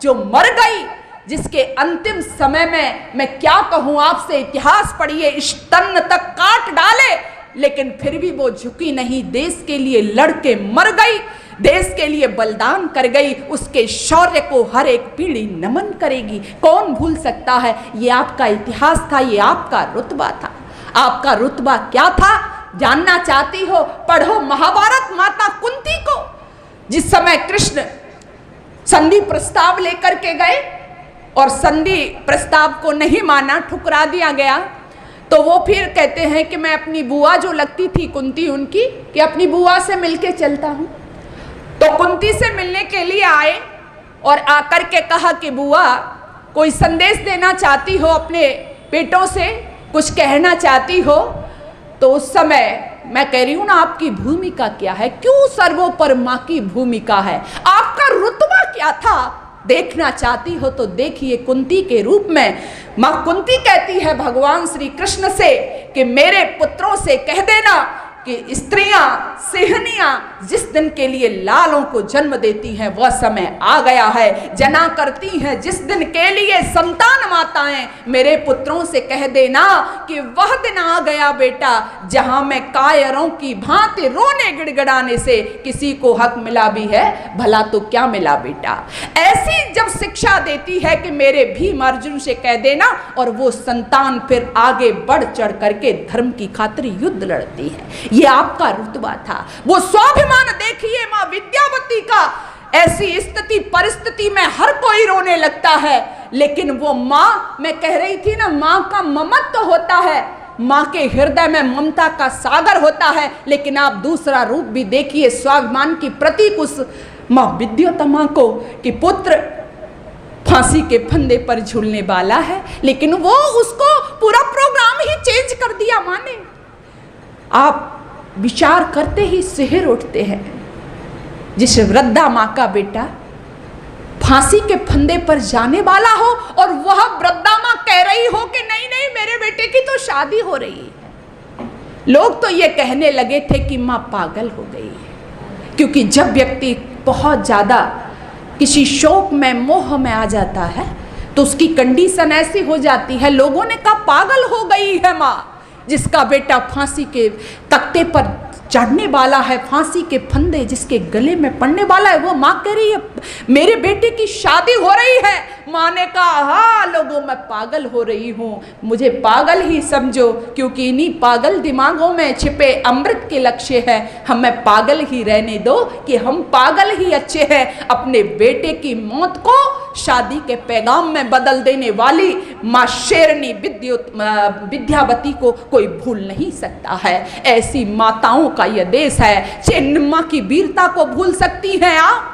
जो मर गई, जिसके अंतिम समय में मैं क्या कहूँ आपसे, इतिहास पढ़िए, स्तन तक काट डाले, लेकिन फिर भी वो झुकी नहीं। देश के लिए लड़के मर गई, देश के लिए बलिदान कर गई। उसके शौर्य को हर एक पीढ़ी नमन करेगी। कौन भूल सकता है? ये आपका इतिहास था, ये आपका रुतबा था। आपका रुतबा क्या था जानना चाहती हो? पढ़ो महाभारत माता कुंती को। जिस समय कृष्ण संधि प्रस्ताव लेकर के गए और संधि प्रस्ताव को नहीं माना, ठुकरा दिया गया, तो वो फिर कहते हैं कि मैं अपनी बुआ जो लगती थी कुंती उनकी, कि अपनी बुआ से मिलके चलता हूँ। तो कुंती से मिलने के लिए आए और आकर के कहा कि बुआ कोई संदेश देना चाहती हो, अपने बेटों से कुछ कहना चाहती हो? तो उस समय मैं कह रही हूं ना, आपकी भूमिका क्या है? क्यों सर्वोपर मां की भूमिका है? आपका रुतबा क्या था? देखना चाहती हो तो देखिए कुंती के रूप में। मां कुंती कहती है भगवान श्री कृष्ण से कि मेरे पुत्रों से कह देना कि स्त्रियां सिहनियां जिस दिन के लिए लालों को जन्म देती हैं वह समय आ गया है। जना करती हैं जिस दिन के लिए संतान माताएं, मेरे पुत्रों से कह देना कि वह दिन आ गया बेटा जहां में कायरों की भांति रोने गिड़गिड़ाने से किसी को हक मिला भी है, भला तो क्या मिला बेटा। ऐसी जब शिक्षा देती है कि मेरे भीम अर्जुन से कह देना, और वो संतान फिर आगे बढ़ चढ़ करके धर्म की खातिर युद्ध लड़ती है। ये आपका रुतबा था। वो स्वाभिमान देखिए मां विद्यावती का। ऐसी स्थिति परिस्थिति में हर कोई रोने लगता है, लेकिन वो मां, मैं कह रही थी ना, मां का ममत्व होता है, मां के हृदय में ममता का सागर होता है। लेकिन आप दूसरा रूप भी देखिए स्वाभिमान की प्रतीक उस मां विद्योतमा को कि पुत्र फांसी के फंदे पर झूलने वाला है, लेकिन वो उसको पूरा प्रोग्राम ही चेंज कर दिया मां ने। आप विचार करते ही सिहर उठते हैं। जिस वृद्धा मां का बेटा फांसी के फंदे पर जाने वाला हो और वह वृद्धा मां कह रही हो कि नहीं नहीं मेरे बेटे की तो शादी हो रही है। लोग तो ये कहने लगे थे कि मां पागल हो गई है, क्योंकि जब व्यक्ति बहुत ज्यादा किसी शौक में मोह में आ जाता है तो उसकी कंडीशन ऐसी हो जाती है। लोगों ने कहा पागल हो गई है मां, जिसका बेटा फांसी के तख्ते पर चढ़ने वाला है, फांसी के फंदे जिसके गले में पड़ने वाला है। वो मां कह रही है मेरे बेटे की शादी हो रही है। मां ने कहा हाँ लोगों मैं पागल हो रही हूं, मुझे पागल ही समझो, क्योंकि इन्हीं पागल दिमागों में छिपे अमृत के लक्ष्य है। हमें पागल ही रहने दो कि हम पागल ही अच्छे हैं। अपने बेटे की मौत को शादी के पैगाम में बदल देने वाली मां शेरनी विद्यावती को कोई भूल नहीं सकता है। ऐसी माताओं का यह देश है। चेन्नम्मा की वीरता को भूल सकती हैं आप?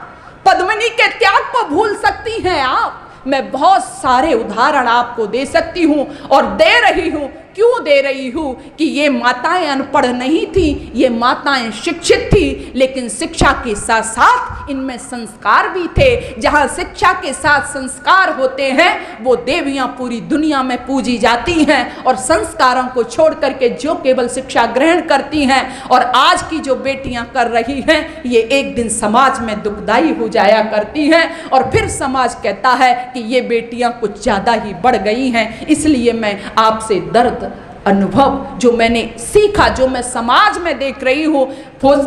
पद्मिनी के त्याग को भूल सकती हैं आप? मैं बहुत सारे उदाहरण आपको दे सकती हूँ और दे रही हूँ। क्यों दे रही हूँ कि ये माताएं अनपढ़ नहीं थी, ये माताएं शिक्षित थी, लेकिन शिक्षा के साथ साथ इनमें संस्कार भी थे। जहाँ शिक्षा के साथ संस्कार होते हैं वो देवियाँ पूरी दुनिया में पूजी जाती हैं, और संस्कारों को छोड़ करके जो केवल शिक्षा ग्रहण करती हैं और आज की जो बेटियाँ कर रही हैं, ये एक दिन समाज में दुखदाई हो जाया करती हैं और फिर समाज कहता है कि ये बेटियाँ कुछ ज़्यादा ही बढ़ गई हैं। इसलिए मैं आपसे दर्द अनुभव जो मैंने सीखा, जो मैं समाज में देख रही हूँ,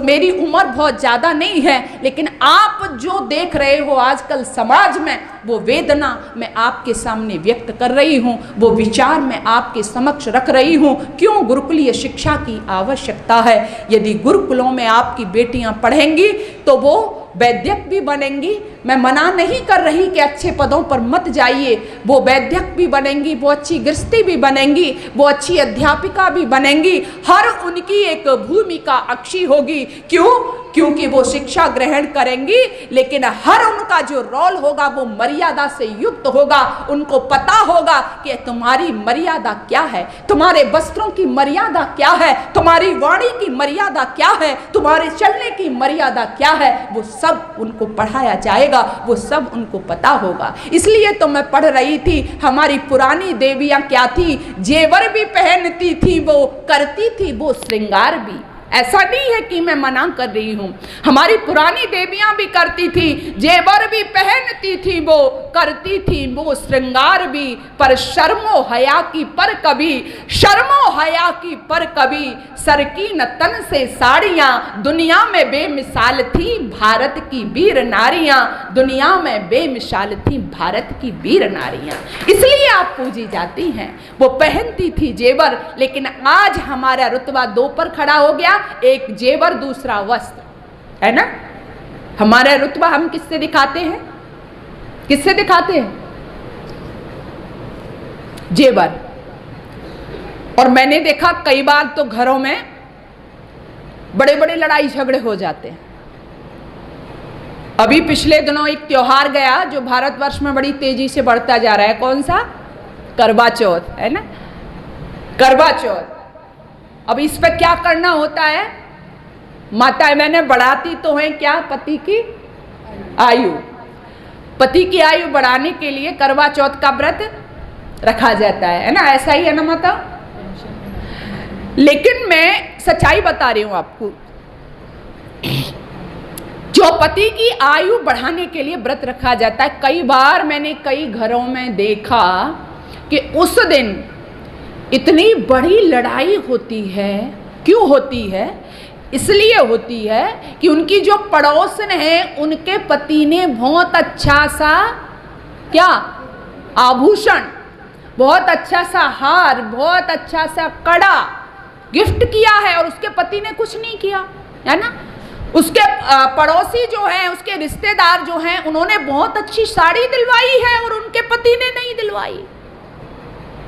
मेरी उम्र बहुत ज़्यादा नहीं है, लेकिन आप जो देख रहे हो आजकल समाज में, वो वेदना मैं आपके सामने व्यक्त कर रही हूँ, वो विचार मैं आपके समक्ष रख रही हूँ। क्यों गुरुकुलीय शिक्षा की आवश्यकता है? यदि गुरुकुलों में आपकी बेटियाँ पढ़ेंगी तो वो वैद्यक भी बनेंगी। मैं मना नहीं कर रही कि अच्छे पदों पर मत जाइए, वो वैद्यक भी बनेंगी, वो अच्छी गृहस्थी भी बनेंगी, वो अच्छी अध्यापिका भी बनेंगी। हर उनकी एक भूमिका अच्छी होगी। क्यों? क्योंकि वो शिक्षा ग्रहण करेंगी, लेकिन हर उनका जो रोल होगा वो मर्यादा से युक्त होगा। उनको पता होगा कि तुम्हारी मर्यादा क्या है, तुम्हारे वस्त्रों की मर्यादा क्या है, तुम्हारी वाणी की मर्यादा क्या है, तुम्हारे चलने की मर्यादा क्या है। वो सब उनको पढ़ाया जाएगा, वो सब उनको पता होगा। इसलिए तो मैं पढ़ रही थी, हमारी पुरानी देवियां क्या थी, जेवर भी पहनती थी, वो करती थी वो श्रृंगार भी। ऐसा नहीं है कि मैं मना कर रही हूँ, हमारी पुरानी देवियां भी करती थी, जेवर भी पहनती थी, वो करती थी वो श्रृंगार भी। पर शर्मो हया की पर कभी, शर्मो हया की पर कभी, सरकी न तन से साड़ियाँ, दुनिया में बेमिसाल थी भारत की वीर नारियाँ, दुनिया में बेमिसाल थी भारत की वीर नारियाँ। इसलिए आप पूजी जाती हैं। वो पहनती थी जेवर, लेकिन आज हमारा रुतबा दो पर खड़ा हो गया, एक जेवर दूसरा वस्त्र, है ना। हमारा रुतबा हम किससे दिखाते हैं? किससे दिखाते हैं? जेवर। और मैंने देखा कई बार तो घरों में बड़े बड़े लड़ाई झगड़े हो जाते हैं। अभी पिछले दिनों एक त्योहार गया जो भारतवर्ष में बड़ी तेजी से बढ़ता जा रहा है। कौन सा? करवा चौथ, है ना। करवा चौथ। अब इस पे क्या करना होता है? माताएं मैंने बढ़ाती तो है क्या? पति की आयु। पति की आयु बढ़ाने के लिए करवा चौथ का व्रत रखा जाता है ना? ऐसा ही है ना माता? लेकिन मैं सच्चाई बता रही हूं आपको, जो पति की आयु बढ़ाने के लिए व्रत रखा जाता है, कई बार मैंने कई घरों में देखा कि उस दिन इतनी बड़ी लड़ाई होती है। क्यों होती है? इसलिए होती है कि उनकी जो पड़ोसन है उनके पति ने बहुत अच्छा सा क्या आभूषण, बहुत अच्छा सा हार, बहुत अच्छा सा कड़ा गिफ्ट किया है और उसके पति ने कुछ नहीं किया, है ना? उसके पड़ोसी जो हैं, उसके रिश्तेदार जो हैं, उन्होंने बहुत अच्छी साड़ी दिलवाई है और उनके पति ने नहीं दिलवाई।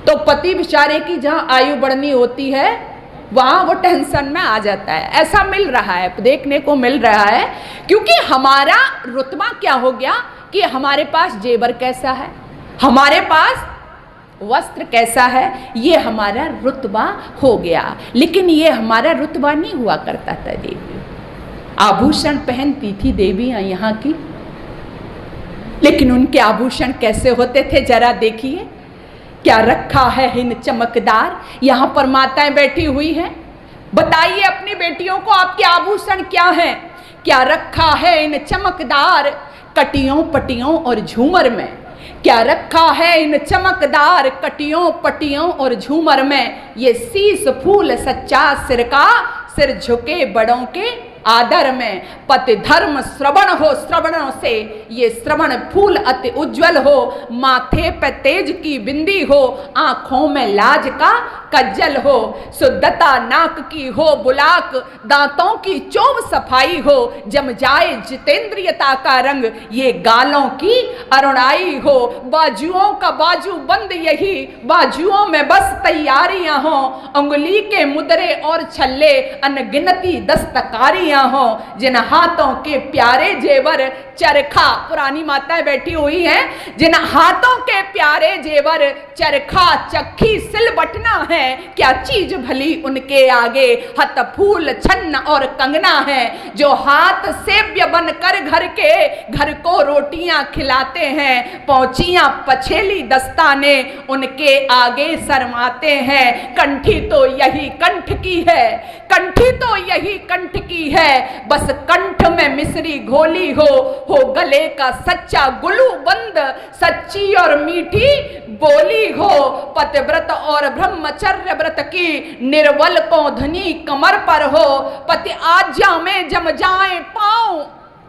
तो पति बेचारे की जहां आयु बढ़नी होती है वहां वो टेंशन में आ जाता है। ऐसा मिल रहा है, देखने को मिल रहा है, क्योंकि हमारा रुतबा क्या हो गया कि हमारे पास जेवर कैसा है, हमारे पास वस्त्र कैसा है, ये हमारा रुतबा हो गया। लेकिन ये हमारा रुतबा नहीं हुआ करता था। देवी आभूषण पहनती थी देवियां यहाँ की, लेकिन उनके आभूषण कैसे होते थे जरा देखिए। क्या रखा है इन चमकदार? यहाँ पर माताएं बैठी हुई हैं, बताइए अपनी बेटियों को आपके आभूषण क्या हैं? क्या रखा है इन चमकदार कटियों पटियों और झूमर में? क्या रखा है इन चमकदार कटियों पटियों और झूमर में? ये शीस फूल सच्चा सिर का, सिर झुके बड़ों के आदर में। पति धर्म श्रवण हो, श्रवणों से ये श्रवण फूल अति उज्जवल हो। माथे पे तेज की बिंदी हो, आंखों में लाज का कज्जल हो। शुद्धता नाक की हो बुलाक, दांतों की चौब सफाई हो। जम जाए जितेंद्रियता का रंग, ये गालों की अरुणाई हो। बाजुओं का बाजू बंद यही, बाजुओं में बस तैयारियां हो। उंगली के मुद्रे और छल्ले, अनगिनती दस्तकारियां हो। जिन हाथों के प्यारे जेवर चरखा, पुरानी माताएं बैठी हुई हैं, जिन हाथों के प्यारे जेवर चरखा चक्की सिल बटना है। क्या चीज भली उनके आगे, हथ फूल छन्न और कंगना है। जो हाथ सेव्य बनकर घर के, घर को रोटियां खिलाते हैं। पहुंचियां पछेली दस्ताने, उनके आगे शर्माते हैं। कंठी तो यही कंठ की है, कंठी तो यही कंठ की है। बस कंठ में मिश्री घोली हो गले का सच्चा गुलू बंद, सच्ची और मीठी बोली हो। पतिव्रत और ब्रह्मचर्य व्रत की निर्वल पौधनी कमर पर हो। पति आज्ञा में जम जाए पांव,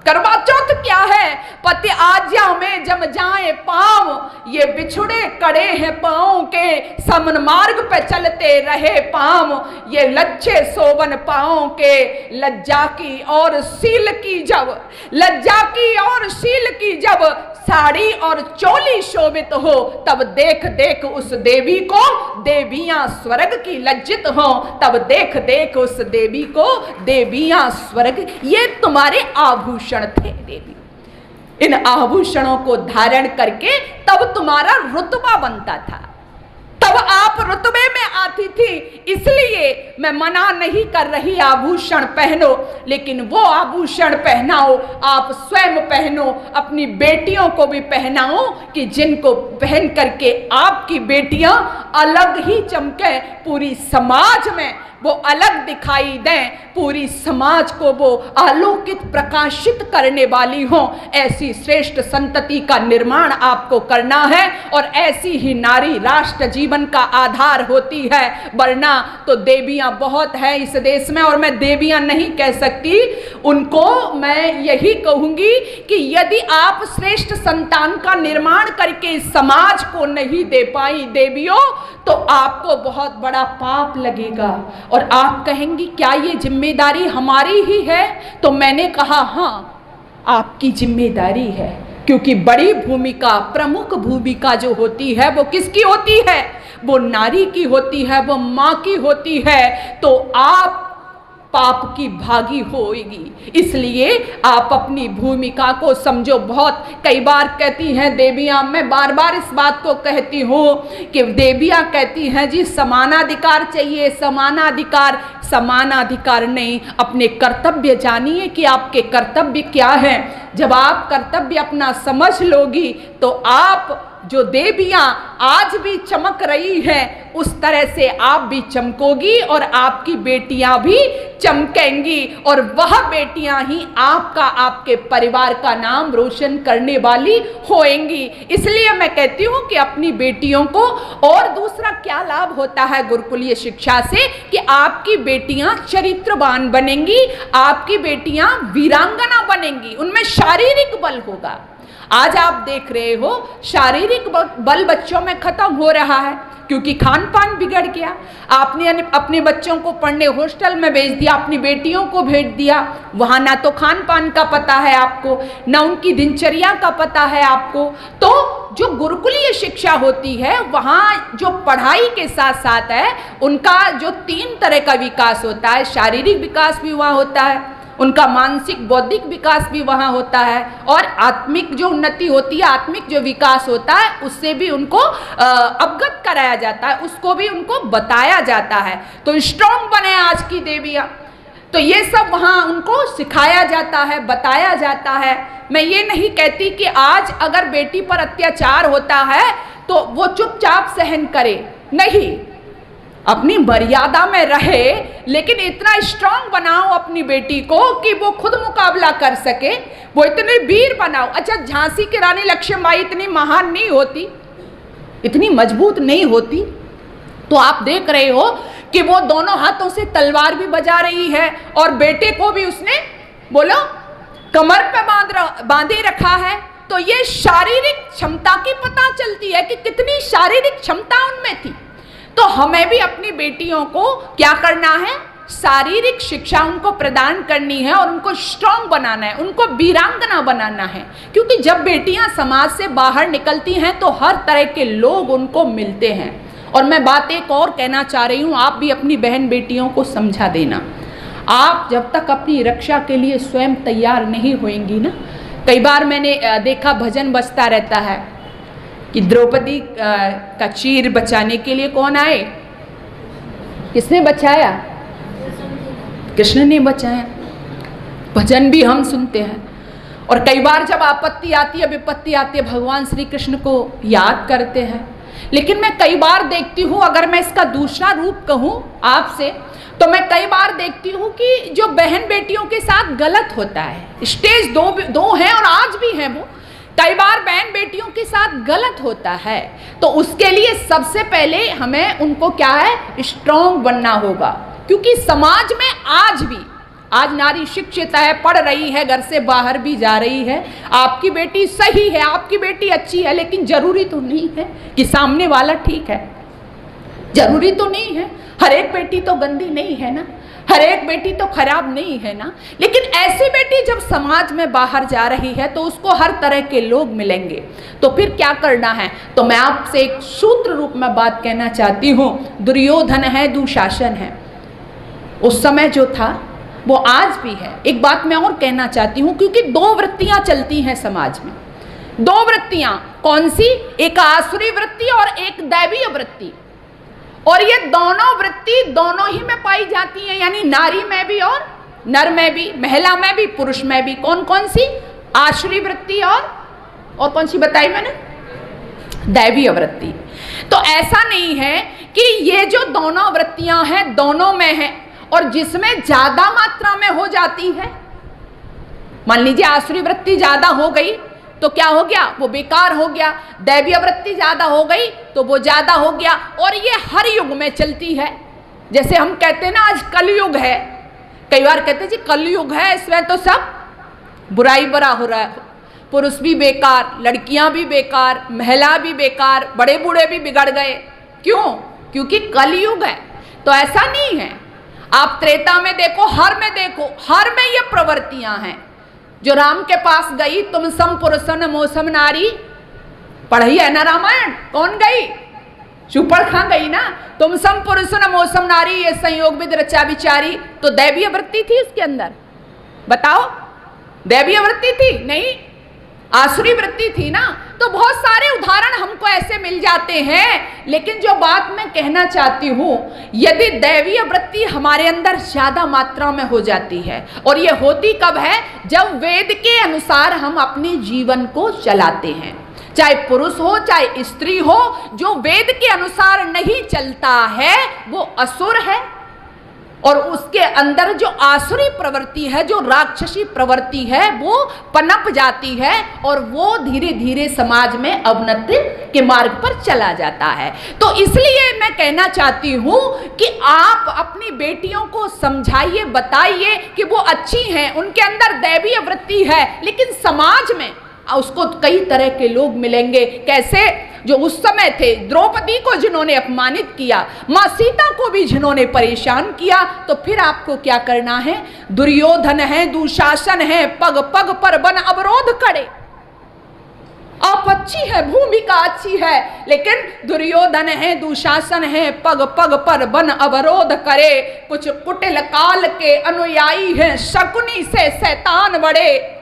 करवा चौथ क्या है? पति आज्ञा में जम जाए पांव, ये बिछुड़े कड़े हैं पांव के। समन मार्ग पे चलते रहे पांव, ये लच्छे सोबन पांव के। लज्जा की और शील की जब, लज्जा की और शील की जब साड़ी और चोली शोभित हो, तब देख देख उस देवी को देवियां स्वर्ग की लज्जित हो। तब देख देख उस देवी को देवियां स्वर्ग। ये तुम्हारे आभूषण थे देवी। इन आभूषणों को धारण करके तब तुम्हारा रुतबा बनता था, तब आप रुतबे में आती थी। इसलिए मैं मना नहीं कर रही आभूषण पहनो, लेकिन वो आभूषण पहनाओ, आप स्वयं पहनो, अपनी बेटियों को भी पहनाओ, कि जिनको पहन करके आपकी बेटियां अलग ही चमके, पूरी समाज में वो अलग दिखाई दें, पूरी समाज को वो आलोकित प्रकाशित करने वाली हो। ऐसी श्रेष्ठ संतति का निर्माण आपको करना है, और ऐसी ही नारी राष्ट्र जीवन का आधार होती है। वरना तो देवियां बहुत है इस देश में, और मैं देवियां नहीं कह सकती, उनको मैं यही कहूंगी कि यदि आप श्रेष्ठ संतान का निर्माण करके समाज को नहीं दे पाई देवियों, तो आपको बहुत बड़ा पाप लगेगा और आप कहेंगी क्या ये जिम्मेदारी हमारी ही है? तो मैंने कहा हाँ, आपकी जिम्मेदारी है, क्योंकि बड़ी भूमिका, प्रमुख भूमिका जो होती है वो किसकी होती है? वो नारी की होती है, वो माँ की होती है। तो आप पाप की भागी होगी। इसलिए आप अपनी भूमिका को समझो। बहुत कई बार कहती हैं देवियाँ, मैं बार बार इस बात को कहती हूँ कि देवियाँ कहती हैं जी समानाधिकार चाहिए, समानाधिकार। समानाधिकार नहीं, अपने कर्तव्य जानिए कि आपके कर्तव्य क्या है। जब आप कर्तव्य अपना समझ लोगी तो आप जो देवियाँ आज भी चमक रही हैं उस तरह से आप भी चमकोगी और आपकी बेटियां भी चमकेंगी, और वह बेटियां ही आपका, आपके परिवार का नाम रोशन करने वाली होएंगी। इसलिए मैं कहती हूँ कि अपनी बेटियों को, और दूसरा क्या लाभ होता है गुरुकुलीय शिक्षा से, कि आपकी बेटियां चरित्रवान बनेंगी, आपकी बेटियां वीरांगना बनेंगी, उनमें शारीरिक बल होगा। आज आप देख रहे हो शारीरिक बल बच्चों में खत्म हो रहा है क्योंकि खान पान बिगड़ गया। आपने अपने बच्चों को पढ़ने हॉस्टल में भेज दिया, अपनी बेटियों को भेज दिया, वहाँ ना तो खान पान का पता है आपको, ना उनकी दिनचर्या का पता है आपको। तो जो गुरुकुलीय शिक्षा होती है वहाँ जो पढ़ाई के साथ साथ है उनका जो 3 तरह का विकास होता है, शारीरिक विकास भी वहाँ होता है, उनका मानसिक बौद्धिक विकास भी वहाँ होता है, और आत्मिक जो उन्नति होती है, आत्मिक जो विकास होता है उससे भी उनको अवगत कराया जाता है, उसको भी उनको बताया जाता है। तो स्ट्रॉन्ग बने आज की देवियाँ, तो ये सब वहाँ उनको सिखाया जाता है, बताया जाता है। मैं ये नहीं कहती कि आज अगर बेटी पर अत्याचार होता है तो वो चुपचाप सहन करे, नहीं, अपनी मर्यादा में रहे, लेकिन इतना स्ट्रांग बनाओ अपनी बेटी को कि वो खुद मुकाबला कर सके, वो इतने वीर बनाओ। अच्छा, झांसी की रानी लक्ष्मीबाई इतनी महान नहीं होती, इतनी मजबूत नहीं होती, तो आप देख रहे हो कि वो दोनों हाथों से तलवार भी बजा रही है और बेटे को भी उसने बोलो कमर पे बांधे रखा है। तो ये शारीरिक क्षमता की पता चलती है कि कितनी शारीरिक क्षमता उनमें थी। तो हमें भी अपनी बेटियों को क्या करना है, शारीरिक शिक्षा उनको प्रदान करनी है और उनको स्ट्रांग बनाना है, उनको वीरांगना बनाना है। क्योंकि जब बेटियां समाज से बाहर निकलती हैं तो हर तरह के लोग उनको मिलते हैं। और मैं बात एक और कहना चाह रही हूँ, आप भी अपनी बहन बेटियों को समझा देना। आप जब तक अपनी रक्षा के लिए स्वयं तैयार नहीं होएंगी ना, कई बार मैंने देखा भजन बजता रहता है कि द्रौपदी का चीर बचाने के लिए कौन आए, किसने बचाया, कृष्ण ने बचाया। भजन भी हम सुनते हैं, और कई बार जब आपत्ति आती है, विपत्ति आती है, भगवान श्री कृष्ण को याद करते हैं। लेकिन मैं कई बार देखती हूँ, अगर मैं इसका दूसरा रूप कहूँ आपसे, तो मैं कई बार देखती हूँ कि जो बहन बेटियों के साथ गलत होता है, स्टेज दो हैं और आज भी हैं, वो कई बार बहन बेटियों के साथ गलत होता है। तो उसके लिए सबसे पहले हमें उनको क्या है, स्ट्रॉन्ग बनना होगा। क्योंकि समाज में आज नारी शिक्षित है, पढ़ रही है, घर से बाहर भी जा रही है। आपकी बेटी सही है, आपकी बेटी अच्छी है, लेकिन जरूरी तो नहीं है कि सामने वाला ठीक है, जरूरी तो नहीं है। हर एक बेटी तो गंदी नहीं है ना, हर एक बेटी तो खराब नहीं है ना। लेकिन ऐसी बेटी जब समाज में बाहर जा रही है तो उसको हर तरह के लोग मिलेंगे, तो फिर क्या करना है। तो मैं आपसे एक सूत्र रूप में बात कहना चाहती हूँ, दुर्योधन है, दुशासन है, उस समय जो था वो आज भी है। एक बात मैं और कहना चाहती हूँ, क्योंकि 2 वृत्तियाँ चलती हैं समाज में, 2 वृत्तियाँ, कौन सी, एक आसुरी वृत्ति और एक दैवीय वृत्ति। और ये दोनों वृत्ति दोनों ही में पाई जाती है, यानी नारी में भी और नर में भी, महिला में भी, पुरुष में भी। कौन कौन सी, आसुरी वृत्ति और कौन सी बताई मैंने, दैवीय वृत्ति। तो ऐसा नहीं है कि ये जो दोनों वृत्तियां हैं दोनों में है, और जिसमें ज्यादा मात्रा में हो जाती है, मान लीजिए आसुरी वृत्ति ज्यादा हो गई तो क्या हो गया, वो बेकार हो गया। दैवीय वृत्ति ज्यादा हो गई तो वो ज्यादा हो गया। और ये हर युग में चलती है। जैसे हम कहते हैं ना आज कलयुग है, कई बार कहते हैं जी कलयुग है, इसमें तो सब बुराई बुरा हो रहा है, पुरुष भी बेकार, लड़कियां भी बेकार, महिला भी बेकार, बड़े बूढ़े भी बिगड़ गए। क्यों, क्योंकि कलयुग है। तो ऐसा नहीं है, आप त्रेता में देखो, हर में देखो, हर में ये प्रवृत्तियां हैं। जो राम के पास गई, तुम सम पुरुषन मोसम नारी, पढ़ी है ना रामायण, कौन गई, चुपड़ खा गई ना। तुम सम पुरुष न मौसम नारी, ये संयोग विद रचा विचारी। तो दैवीय वृत्ति थी उसके अंदर, बताओ दैवीय वृत्ति थी? नहीं, आसुरी वृत्ति थी ना। तो बहुत सारे उदाहरण हमको ऐसे मिल जाते हैं। लेकिन जो बात मैं कहना चाहती हूं, यदि दैवीय वृत्ति हमारे अंदर ज्यादा मात्रा में हो जाती है, और ये होती कब है? जब वेद के अनुसार हम अपने जीवन को चलाते हैं। चाहे पुरुष हो चाहे स्त्री हो, जो वेद के अनुसार नहीं चलता है वो असुर है। और उसके अंदर जो आसुरी प्रवृत्ति है, जो राक्षसी प्रवृत्ति है, वो पनप जाती है और वो धीरे धीरे समाज में अवनति के मार्ग पर चला जाता है। तो इसलिए मैं कहना चाहती हूं कि आप अपनी बेटियों को समझाइए, बताइए कि वो अच्छी हैं, उनके अंदर दैवीय वृत्ति है, लेकिन समाज में उसको कई तरह के लोग मिलेंगे। कैसे? जो उस समय थे, द्रौपदी को जिन्होंने अपमानित किया, मां सीता को भी जिन्होंने परेशान किया, तो फिर आपको क्या करना है? दुर्योधन है, दुशासन है, पग पग पर बन अवरोध करे। आप अच्छी है, भूमिका अच्छी है, लेकिन दुर्योधन है, दुशासन है, पग पग पर बन अवरोध करे। कुछ कुटिल काल के अनुयायी हैं, शकुनी से शैतान बड़े।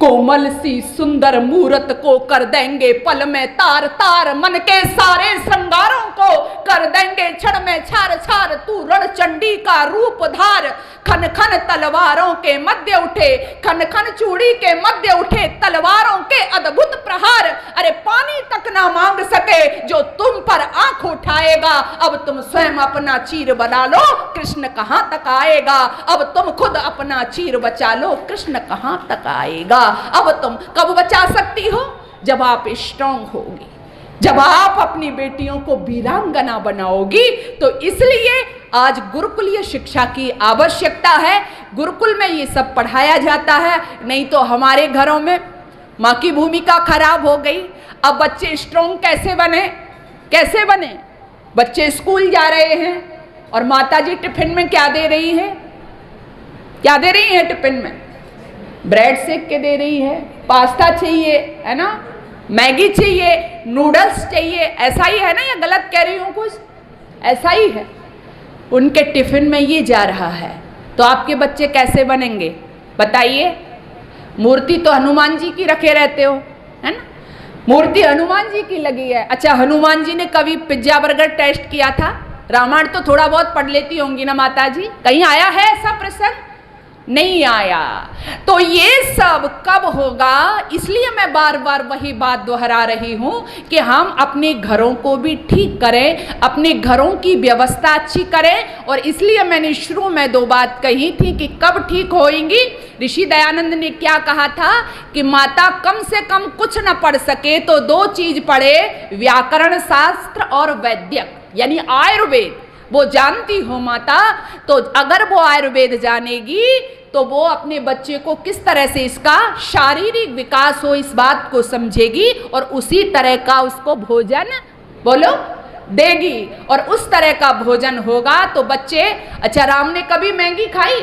कोमल सी सुंदर मूरत को कर देंगे पल में तार तार, मन के सारे श्रृंगारों को कर देंगे क्षण में छार छार। तू रण चंडी का रूप धार, खन खन तलवारों के मध्य उठे, खन खन चूड़ी के मध्य उठे तलवारों के अद्भुत प्रहार। अरे पानी तक ना मांग सके जो तुम पर आंख उठाएगा। अब तुम स्वयं अपना चीर बना लो, कृष्ण कहां तक आएगा। अब तुम खुद अपना चीर बचा लो, कृष्ण कहां तक आएगा। अब तुम कब बचा सकती हो? जब आप स्ट्रांग होगी, जब आप अपनी बेटियों को वीरांगना बनाओगी। तो इसलिए आज गुरुकुलीय शिक्षा की आवश्यकता है। गुरुकुल में ये सब पढ़ाया जाता है, नहीं तो हमारे घरों में माँ की भूमिका खराब हो गई। अब बच्चे स्ट्रांग कैसे बने? कैसे बने? बच्चे स्कूल जा रहे हैं और माताजी टिफिन में क्या दे रही है? क्या दे रही है टिफिन में? ब्रेड सेक के दे रही है, पास्ता चाहिए है ना, मैगी चाहिए, नूडल्स चाहिए। ऐसा ही है ना, या गलत कह रही हूँ कुछ? ऐसा ही है, उनके टिफिन में ये जा रहा है। तो आपके बच्चे कैसे बनेंगे बताइए? मूर्ति तो हनुमान जी की रखे रहते हो, है ना, मूर्ति हनुमान जी की लगी है। अच्छा, हनुमान जी ने कभी पिज्जा बर्गर टेस्ट किया था? रामायण तो थोड़ा बहुत पढ़ लेती होंगी ना माता जी, कहीं आया है ऐसा प्रसंग? नहीं आया। तो ये सब कब होगा? इसलिए मैं बार बार वही बात दोहरा रही हूं कि हम अपने घरों को भी ठीक करें, अपने घरों की व्यवस्था अच्छी करें। और इसलिए मैंने शुरू में दो बात कही थी कि कब ठीक होएंगी। ऋषि दयानंद ने क्या कहा था कि माता कम से कम कुछ न पढ़ सके तो दो चीज पढ़े, व्याकरण शास्त्र और वैद्यक यानी आयुर्वेद। वो जानती हो माता, तो अगर वो आयुर्वेद जानेगी तो वो अपने बच्चे को किस तरह से इसका शारीरिक विकास हो इस बात को समझेगी और उसी तरह का उसको भोजन बोलो देगी। और उस तरह का भोजन होगा तो बच्चे, अच्छा राम ने कभी मैगी खाई?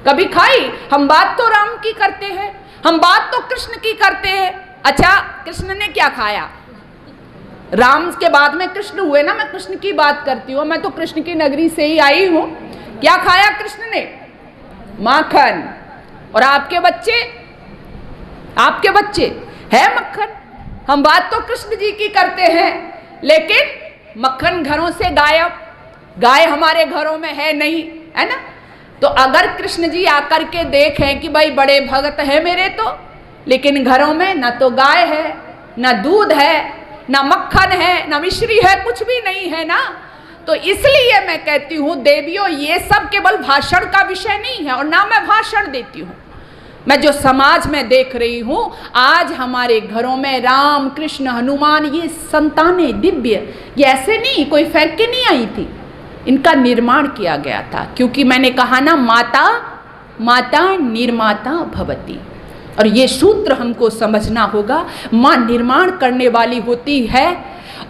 कभी खाई? हम बात तो राम की करते हैं, हम बात तो कृष्ण की करते हैं। अच्छा, कृष्ण ने क्या खाया? राम के बाद में कृष्ण हुए ना, मैं कृष्ण की बात करती हूँ, मैं तो कृष्ण की नगरी से ही आई हूँ। क्या खाया कृष्ण ने? माखन। और आपके बच्चे, आपके बच्चे है मक्खन। हम बात तो कृष्ण जी की करते हैं, लेकिन मक्खन घरों से गायब। गाय हमारे घरों में है नहीं, है ना। तो अगर कृष्ण जी आकर के देखें कि भाई बड़े भगत है मेरे, तो लेकिन घरों में ना तो गाय है, ना दूध है, ना मक्खन है, ना मिश्री है, कुछ भी नहीं है ना। तो इसलिए मैं कहती हूँ देवियों, ये सब केवल भाषण का विषय नहीं है और ना मैं भाषण देती हूँ। मैं जो समाज में देख रही हूँ आज हमारे घरों में राम कृष्ण हनुमान ये संतानें दिव्य, ये ऐसे नहीं कोई फेंक के नहीं आई थी, इनका निर्माण किया गया था। क्योंकि मैंने कहा ना, माता माता निर्माता भवती, और ये सूत्र हमको समझना होगा। माँ निर्माण करने वाली होती है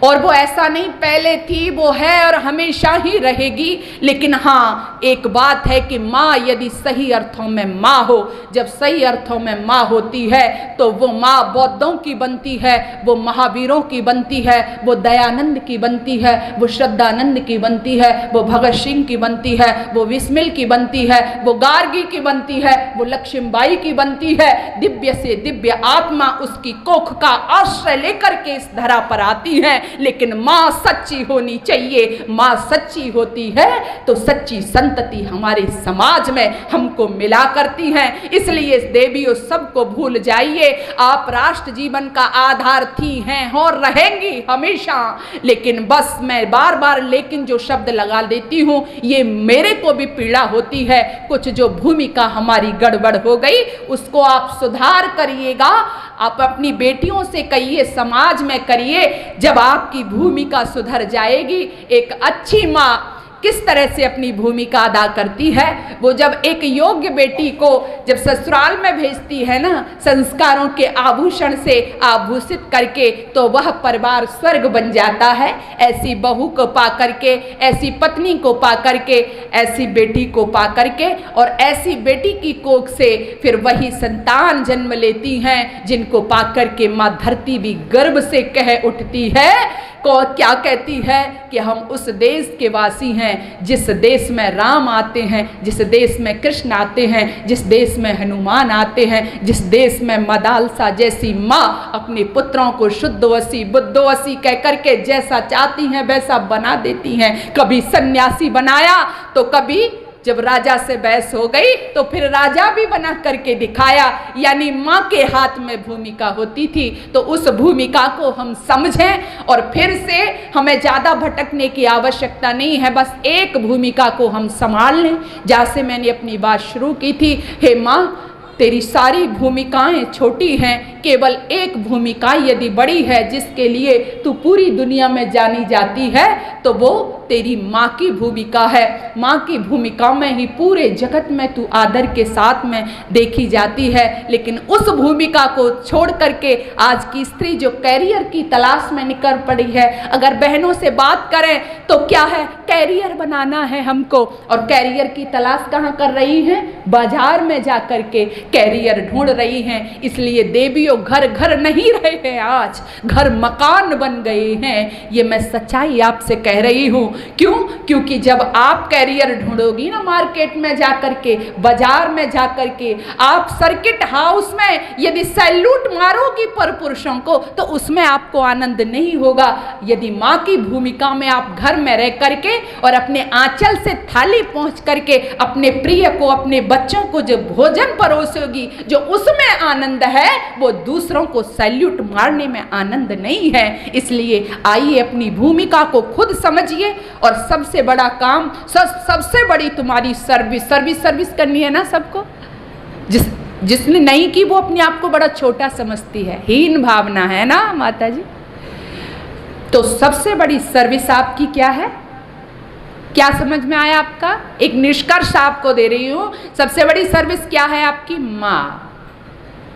और वो ऐसा नहीं पहले थी, वो है और हमेशा ही रहेगी। लेकिन हाँ, एक बात है कि माँ यदि सही अर्थों में माँ हो, जब सही अर्थों में माँ होती है तो वो माँ बौद्धों की बनती है, वो महावीरों की बनती है, वो दयानंद की बनती है, वो श्रद्धानंद की बनती है, वो भगत सिंह की बनती है, वो विस्मिल की बनती है, वो गार्गी की बनती है, वो लक्ष्मीबाई की बनती है। दिव्य से दिव्य आत्मा उसकी कोख का आश्रय लेकर के इस धरा पर आती है। लेकिन माँ सच्ची होनी चाहिए। माँ सच्ची होती है तो सच्ची संतति हमारे समाज में हमको मिला करती है। इसलिए देवियों सबको भूल जाइए, आप राष्ट्र जीवन का आधार थी, हैं और रहेंगी हमेशा। लेकिन बस मैं बार बार लेकिन जो शब्द लगा देती हूँ, ये मेरे को भी पीड़ा होती है। कुछ जो भूमिका हमारी गड़बड़ हो गई उसको आप सुधार करिएगा। आप अपनी बेटियों से कहिए, समाज में करिए। जब आपकी भूमिका सुधर जाएगी, एक अच्छी माँ किस तरह से अपनी भूमिका अदा करती है, वो जब एक योग्य बेटी को जब ससुराल में भेजती है ना, संस्कारों के आभूषण से आभूषित करके, तो वह परिवार स्वर्ग बन जाता है। ऐसी बहू को पा करके, ऐसी पत्नी को पा करके, ऐसी बेटी को पा करके, और ऐसी बेटी की कोख से फिर वही संतान जन्म लेती हैं जिनको पा करके माँ धरती भी गर्व से कह उठती है, क्या कहती है कि हम उस देश के वासी हैं जिस देश में राम आते हैं, जिस देश में कृष्ण आते हैं, जिस देश में हनुमान आते हैं, जिस देश में मदालसा जैसी माँ अपने पुत्रों को शुद्धवसी बुद्धवसी कह करके जैसा चाहती हैं वैसा बना देती हैं। कभी सन्यासी बनाया तो कभी जब राजा से बहस हो गई तो फिर राजा भी बना करके दिखाया। यानी माँ के हाथ में भूमिका होती थी। तो उस भूमिका को हम समझें और फिर से हमें ज़्यादा भटकने की आवश्यकता नहीं है। बस एक भूमिका को हम संभाल लें। जैसे मैंने अपनी बात शुरू की थी, हे माँ तेरी सारी भूमिकाएं छोटी हैं, केवल एक भूमिका यदि बड़ी है जिसके लिए तू पूरी दुनिया में जानी जाती है तो वो तेरी माँ की भूमिका है। माँ की भूमिका में ही पूरे जगत में तू आदर के साथ में देखी जाती है। लेकिन उस भूमिका को छोड़ करके आज की स्त्री जो कैरियर की तलाश में निकल पड़ी है, अगर बहनों से बात करें तो क्या है, कैरियर बनाना है हमको, और कैरियर की तलाश कहाँ कर रही हैं, बाजार में जा करके कैरियर ढूंढ रही हैं। इसलिए देवियों घर घर नहीं रहे हैं, आज घर मकान बन गए हैं। ये मैं सच्चाई आपसे कह रही हूँ। क्यों? क्योंकि जब आप कैरियर ढूंढोगी ना मार्केट में जा करके, बाजार में जा करके, आप सर्किट हाउस में यदि सैल्यूट मारोगी पर पुरुषों को तो उसमें आपको आनंद नहीं होगा। यदि माँ की भूमिका में आप घर में रह करके और अपने आंचल से थाली पहुँच करके अपने प्रिय को, अपने बच्चों को जो भोजन परोसोगी, जो उसमें आनंद है वो दूसरों को सैल्यूट मारने में आनंद नहीं है। इसलिए आइए अपनी भूमिका को खुद समझिए। और सबसे बड़ा काम, सबसे बड़ी तुम्हारी सर्विस करनी है ना सबको। जिसने नहीं की वो अपने आप को बड़ा छोटा समझती है, हीन भावना है ना माता जी। तो सबसे बड़ी सर्विस आपकी क्या है? क्या समझ में आया आपका? एक निष्कर्ष आपको दे रही हूं। सबसे बड़ी सर्विस क्या है आपकी? माँ।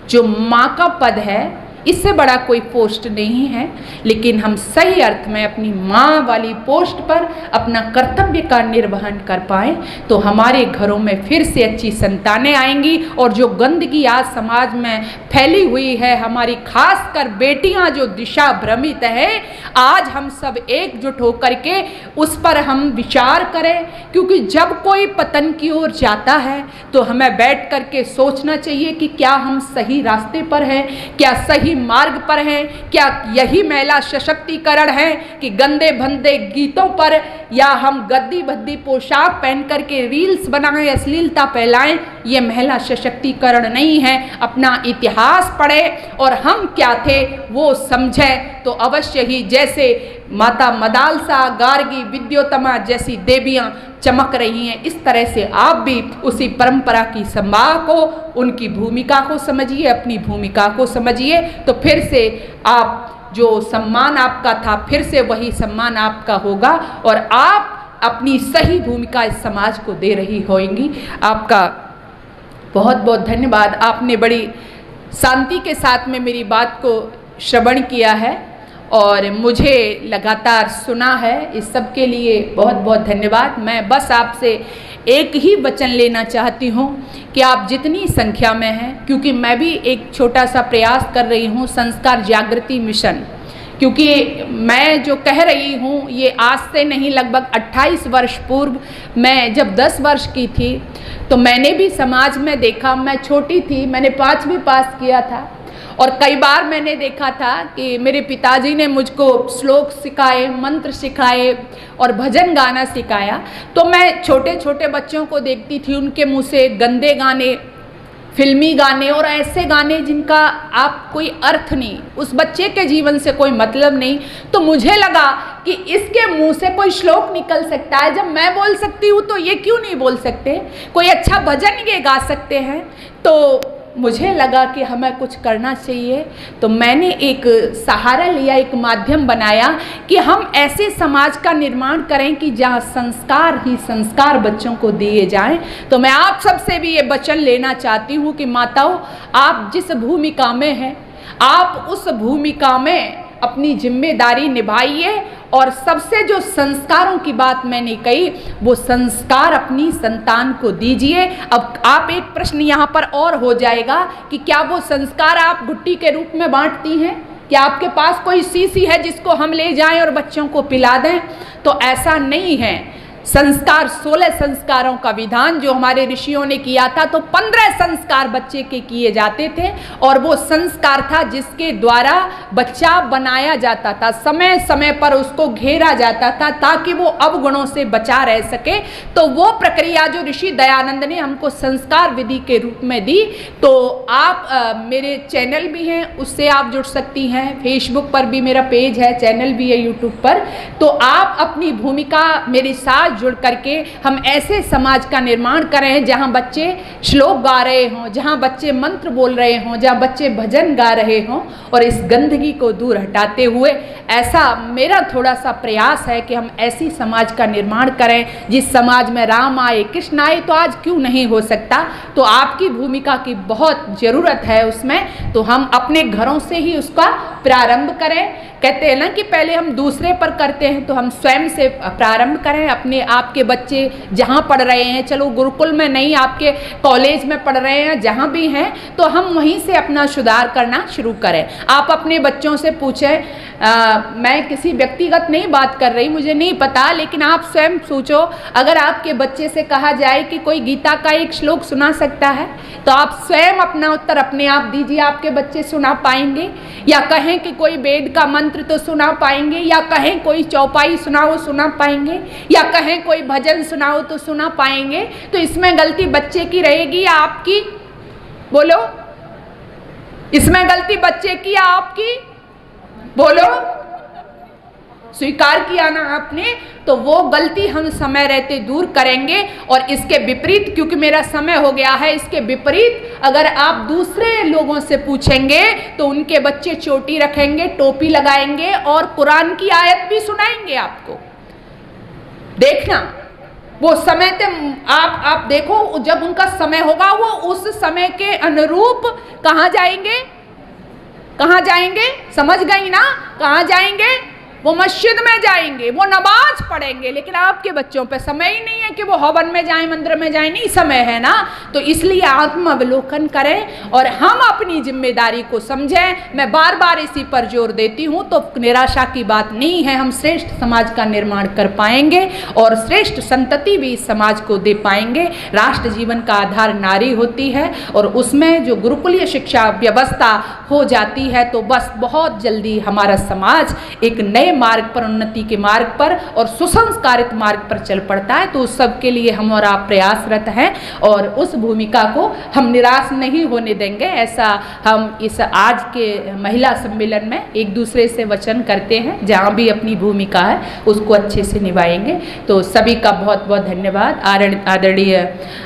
जो माँ का पद है इससे बड़ा कोई पोस्ट नहीं है। लेकिन हम सही अर्थ में अपनी माँ वाली पोस्ट पर अपना कर्तव्य का निर्वहन कर पाएँ तो हमारे घरों में फिर से अच्छी संतानें आएंगी। और जो गंदगी आज समाज में फैली हुई है, हमारी खासकर बेटियां जो दिशा भ्रमित है, आज हम सब एकजुट होकर के उस पर हम विचार करें। क्योंकि जब कोई पतन की ओर जाता है तो हमें बैठ कर के सोचना चाहिए कि क्या हम सही रास्ते पर हैं, क्या सही मार्ग पर हैं, क्या यही महिला सशक्तिकरण है कि गंदे भंदे गीतों पर या हम गद्दी भद्दी पोशाक पहन करके रील्स बनाएं, अश्लीलता फैलाएं। ये महिला सशक्तिकरण नहीं है। अपना इतिहास पढ़ें और हम क्या थे वो समझें तो अवश्य ही जैसे माता मदालसा, गार्गी, विद्योतमा जैसी देवियां चमक रही हैं, इस तरह से आप भी उसी परंपरा की संभाल को, उनकी भूमिका को समझिए, अपनी भूमिका को समझिए। तो फिर से आप जो सम्मान आपका था फिर से वही सम्मान आपका होगा और आप अपनी सही भूमिका इस समाज को दे रही होंगी। आपका बहुत बहुत धन्यवाद। आपने बड़ी शांति के साथ में मेरी बात को श्रवण किया है और मुझे लगातार सुना है, इस सब के लिए बहुत बहुत धन्यवाद। मैं बस आपसे एक ही वचन लेना चाहती हूँ कि आप जितनी संख्या में हैं, क्योंकि मैं भी एक छोटा सा प्रयास कर रही हूँ संस्कार जागृति मिशन, क्योंकि मैं जो कह रही हूँ ये आज से नहीं, लगभग 28 वर्ष पूर्व मैं जब 10 वर्ष की थी तो मैंने भी समाज में देखा। मैं छोटी थी, मैंने 5वीं पास किया था और कई बार मैंने देखा था कि मेरे पिताजी ने मुझको श्लोक सिखाए, मंत्र सिखाए और भजन गाना सिखाया। तो मैं छोटे छोटे बच्चों को देखती थी, उनके मुंह से गंदे गाने, फिल्मी गाने और ऐसे गाने जिनका आप कोई अर्थ नहीं, उस बच्चे के जीवन से कोई मतलब नहीं। तो मुझे लगा कि इसके मुंह से कोई श्लोक निकल सकता है, जब मैं बोल सकती हूँ तो ये क्यों नहीं बोल सकते, कोई अच्छा भजन ये गा सकते हैं। तो मुझे लगा कि हमें कुछ करना चाहिए। तो मैंने एक सहारा लिया, एक माध्यम बनाया कि हम ऐसे समाज का निर्माण करें कि जहाँ संस्कार ही संस्कार बच्चों को दिए जाएं। तो मैं आप सबसे भी ये वचन लेना चाहती हूँ कि माताओं, आप जिस भूमिका में हैं, आप उस भूमिका में अपनी जिम्मेदारी निभाइए। और सबसे जो संस्कारों की बात मैंने कही, वो संस्कार अपनी संतान को दीजिए। अब आप एक प्रश्न यहाँ पर और हो जाएगा कि क्या वो संस्कार आप गुट्टी के रूप में बांटती हैं? क्या आपके पास कोई शीशी है जिसको हम ले जाएं और बच्चों को पिला दें? तो ऐसा नहीं है। संस्कार 16 संस्कारों का विधान जो हमारे ऋषियों ने किया था, तो 15 संस्कार बच्चे के किए जाते थे और वो संस्कार था जिसके द्वारा बच्चा बनाया जाता था, समय समय पर उसको घेरा जाता था ताकि वो अवगुणों से बचा रह सके। तो वो प्रक्रिया जो ऋषि दयानंद ने हमको संस्कार विधि के रूप में दी। तो आप मेरे चैनल भी हैं, उससे आप जुड़ सकती हैं। फेसबुक पर भी मेरा पेज है, चैनल भी है यूट्यूब पर। तो आप अपनी भूमिका मेरे साथ जुड़ करके हम ऐसे समाज का निर्माण करें जहां बच्चे श्लोक गा रहे हों, जहां बच्चे मंत्र बोल रहे हों, जहां बच्चे भजन गा रहे हों, और इस गंदगी को दूर हटाते हुए ऐसा मेरा थोड़ा सा प्रयास है कि हम ऐसी समाज का निर्माण करें जिस समाज में राम आए, कृष्ण आए, तो आज क्यों नहीं हो सकता। तो आपकी भूमिका की बहुत ज़रूरत है उसमें। तो हम अपने घरों से ही उसका प्रारंभ करें। कहते हैं ना कि पहले हम दूसरे पर करते हैं, तो हम स्वयं से प्रारंभ करें। अपने आपके बच्चे जहाँ पढ़ रहे हैं, चलो गुरुकुल में नहीं, आपके कॉलेज में पढ़ रहे हैं, जहाँ भी हैं, तो हम वहीं से अपना सुधार करना शुरू करें। आप अपने बच्चों से पूछें, मैं किसी व्यक्तिगत नहीं बात कर रही, मुझे नहीं पता, लेकिन आप स्वयं सोचो, अगर आपके बच्चे से कहा जाए कि कोई गीता का एक श्लोक सुना सकता है, तो आप स्वयं अपना उत्तर अपने आप दीजिए, आपके बच्चे सुना पाएंगे? या कहें कि कोई वेद का मंत्र तो सुना पाएंगे? या कहें कोई चौपाई सुनाओ, सुना पाएंगे? या कहें कोई भजन सुनाओ तो सुना पाएंगे? तो इसमें गलती बच्चे की रहेगी या आपकी? बोलो, इसमें गलती बच्चे की या आपकी? बोलो। स्वीकार किया ना आपने, तो वो गलती हम समय रहते दूर करेंगे। और इसके विपरीत, क्योंकि मेरा समय हो गया है, इसके विपरीत अगर आप दूसरे लोगों से पूछेंगे तो उनके बच्चे चोटी रखेंगे, टोपी लगाएंगे और कुरान की आयत भी सुनाएंगे आपको। देखना, वो समय ते आप देखो, जब उनका समय होगा वो उस समय के अनुरूप कहाँ जाएंगे? कहाँ जाएंगे? समझ गई ना? कहाँ जाएंगे? वो मस्जिद में जाएंगे, वो नमाज पढ़ेंगे। लेकिन आपके बच्चों पे समय ही नहीं है कि वो हवन में जाएं, मंदिर में जाएं, नहीं समय है ना। तो इसलिए आत्मावलोकन करें और हम अपनी जिम्मेदारी को समझें। मैं बार बार इसी पर जोर देती हूँ। तो निराशा की बात नहीं है, हम श्रेष्ठ समाज का निर्माण कर पाएंगे और श्रेष्ठ संतति भी इस समाज को दे पाएंगे। राष्ट्र जीवन का आधार नारी होती है और उसमें जो गुरुकुलीय शिक्षा व्यवस्था हो जाती है तो बस बहुत जल्दी हमारा समाज एक नए मार्ग पर, उन्नति के मार्ग पर और सुसंस्कारित मार्ग पर चल पड़ता है। तो उस सब के लिए हम और आप प्रयासरत हैं और उस भूमिका को हम निराश नहीं होने देंगे। ऐसा हम इस आज के महिला सम्मेलन में एक दूसरे से वचन करते हैं, जहाँ भी अपनी भूमिका है उसको अच्छे से निभाएंगे। तो सभी का बहुत बहुत धन्यवाद। आदरणीय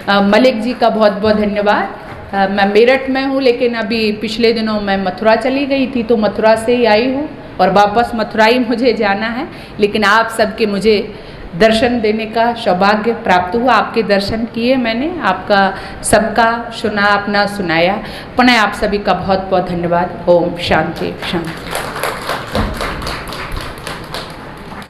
मलिक जी का बहुत बहुत धन्यवाद। मैं मेरठ में हूँ, लेकिन अभी पिछले दिनों मैं मथुरा चली गई थी, तो मथुरा से ही आई हूँ और वापस मथुरा ही मुझे जाना है। लेकिन आप सबके मुझे दर्शन देने का सौभाग्य प्राप्त हुआ, आपके दर्शन किए मैंने, आपका सबका सुना, अपना सुनाया। पुनः आप सभी का बहुत बहुत धन्यवाद। ओम शांति शांति।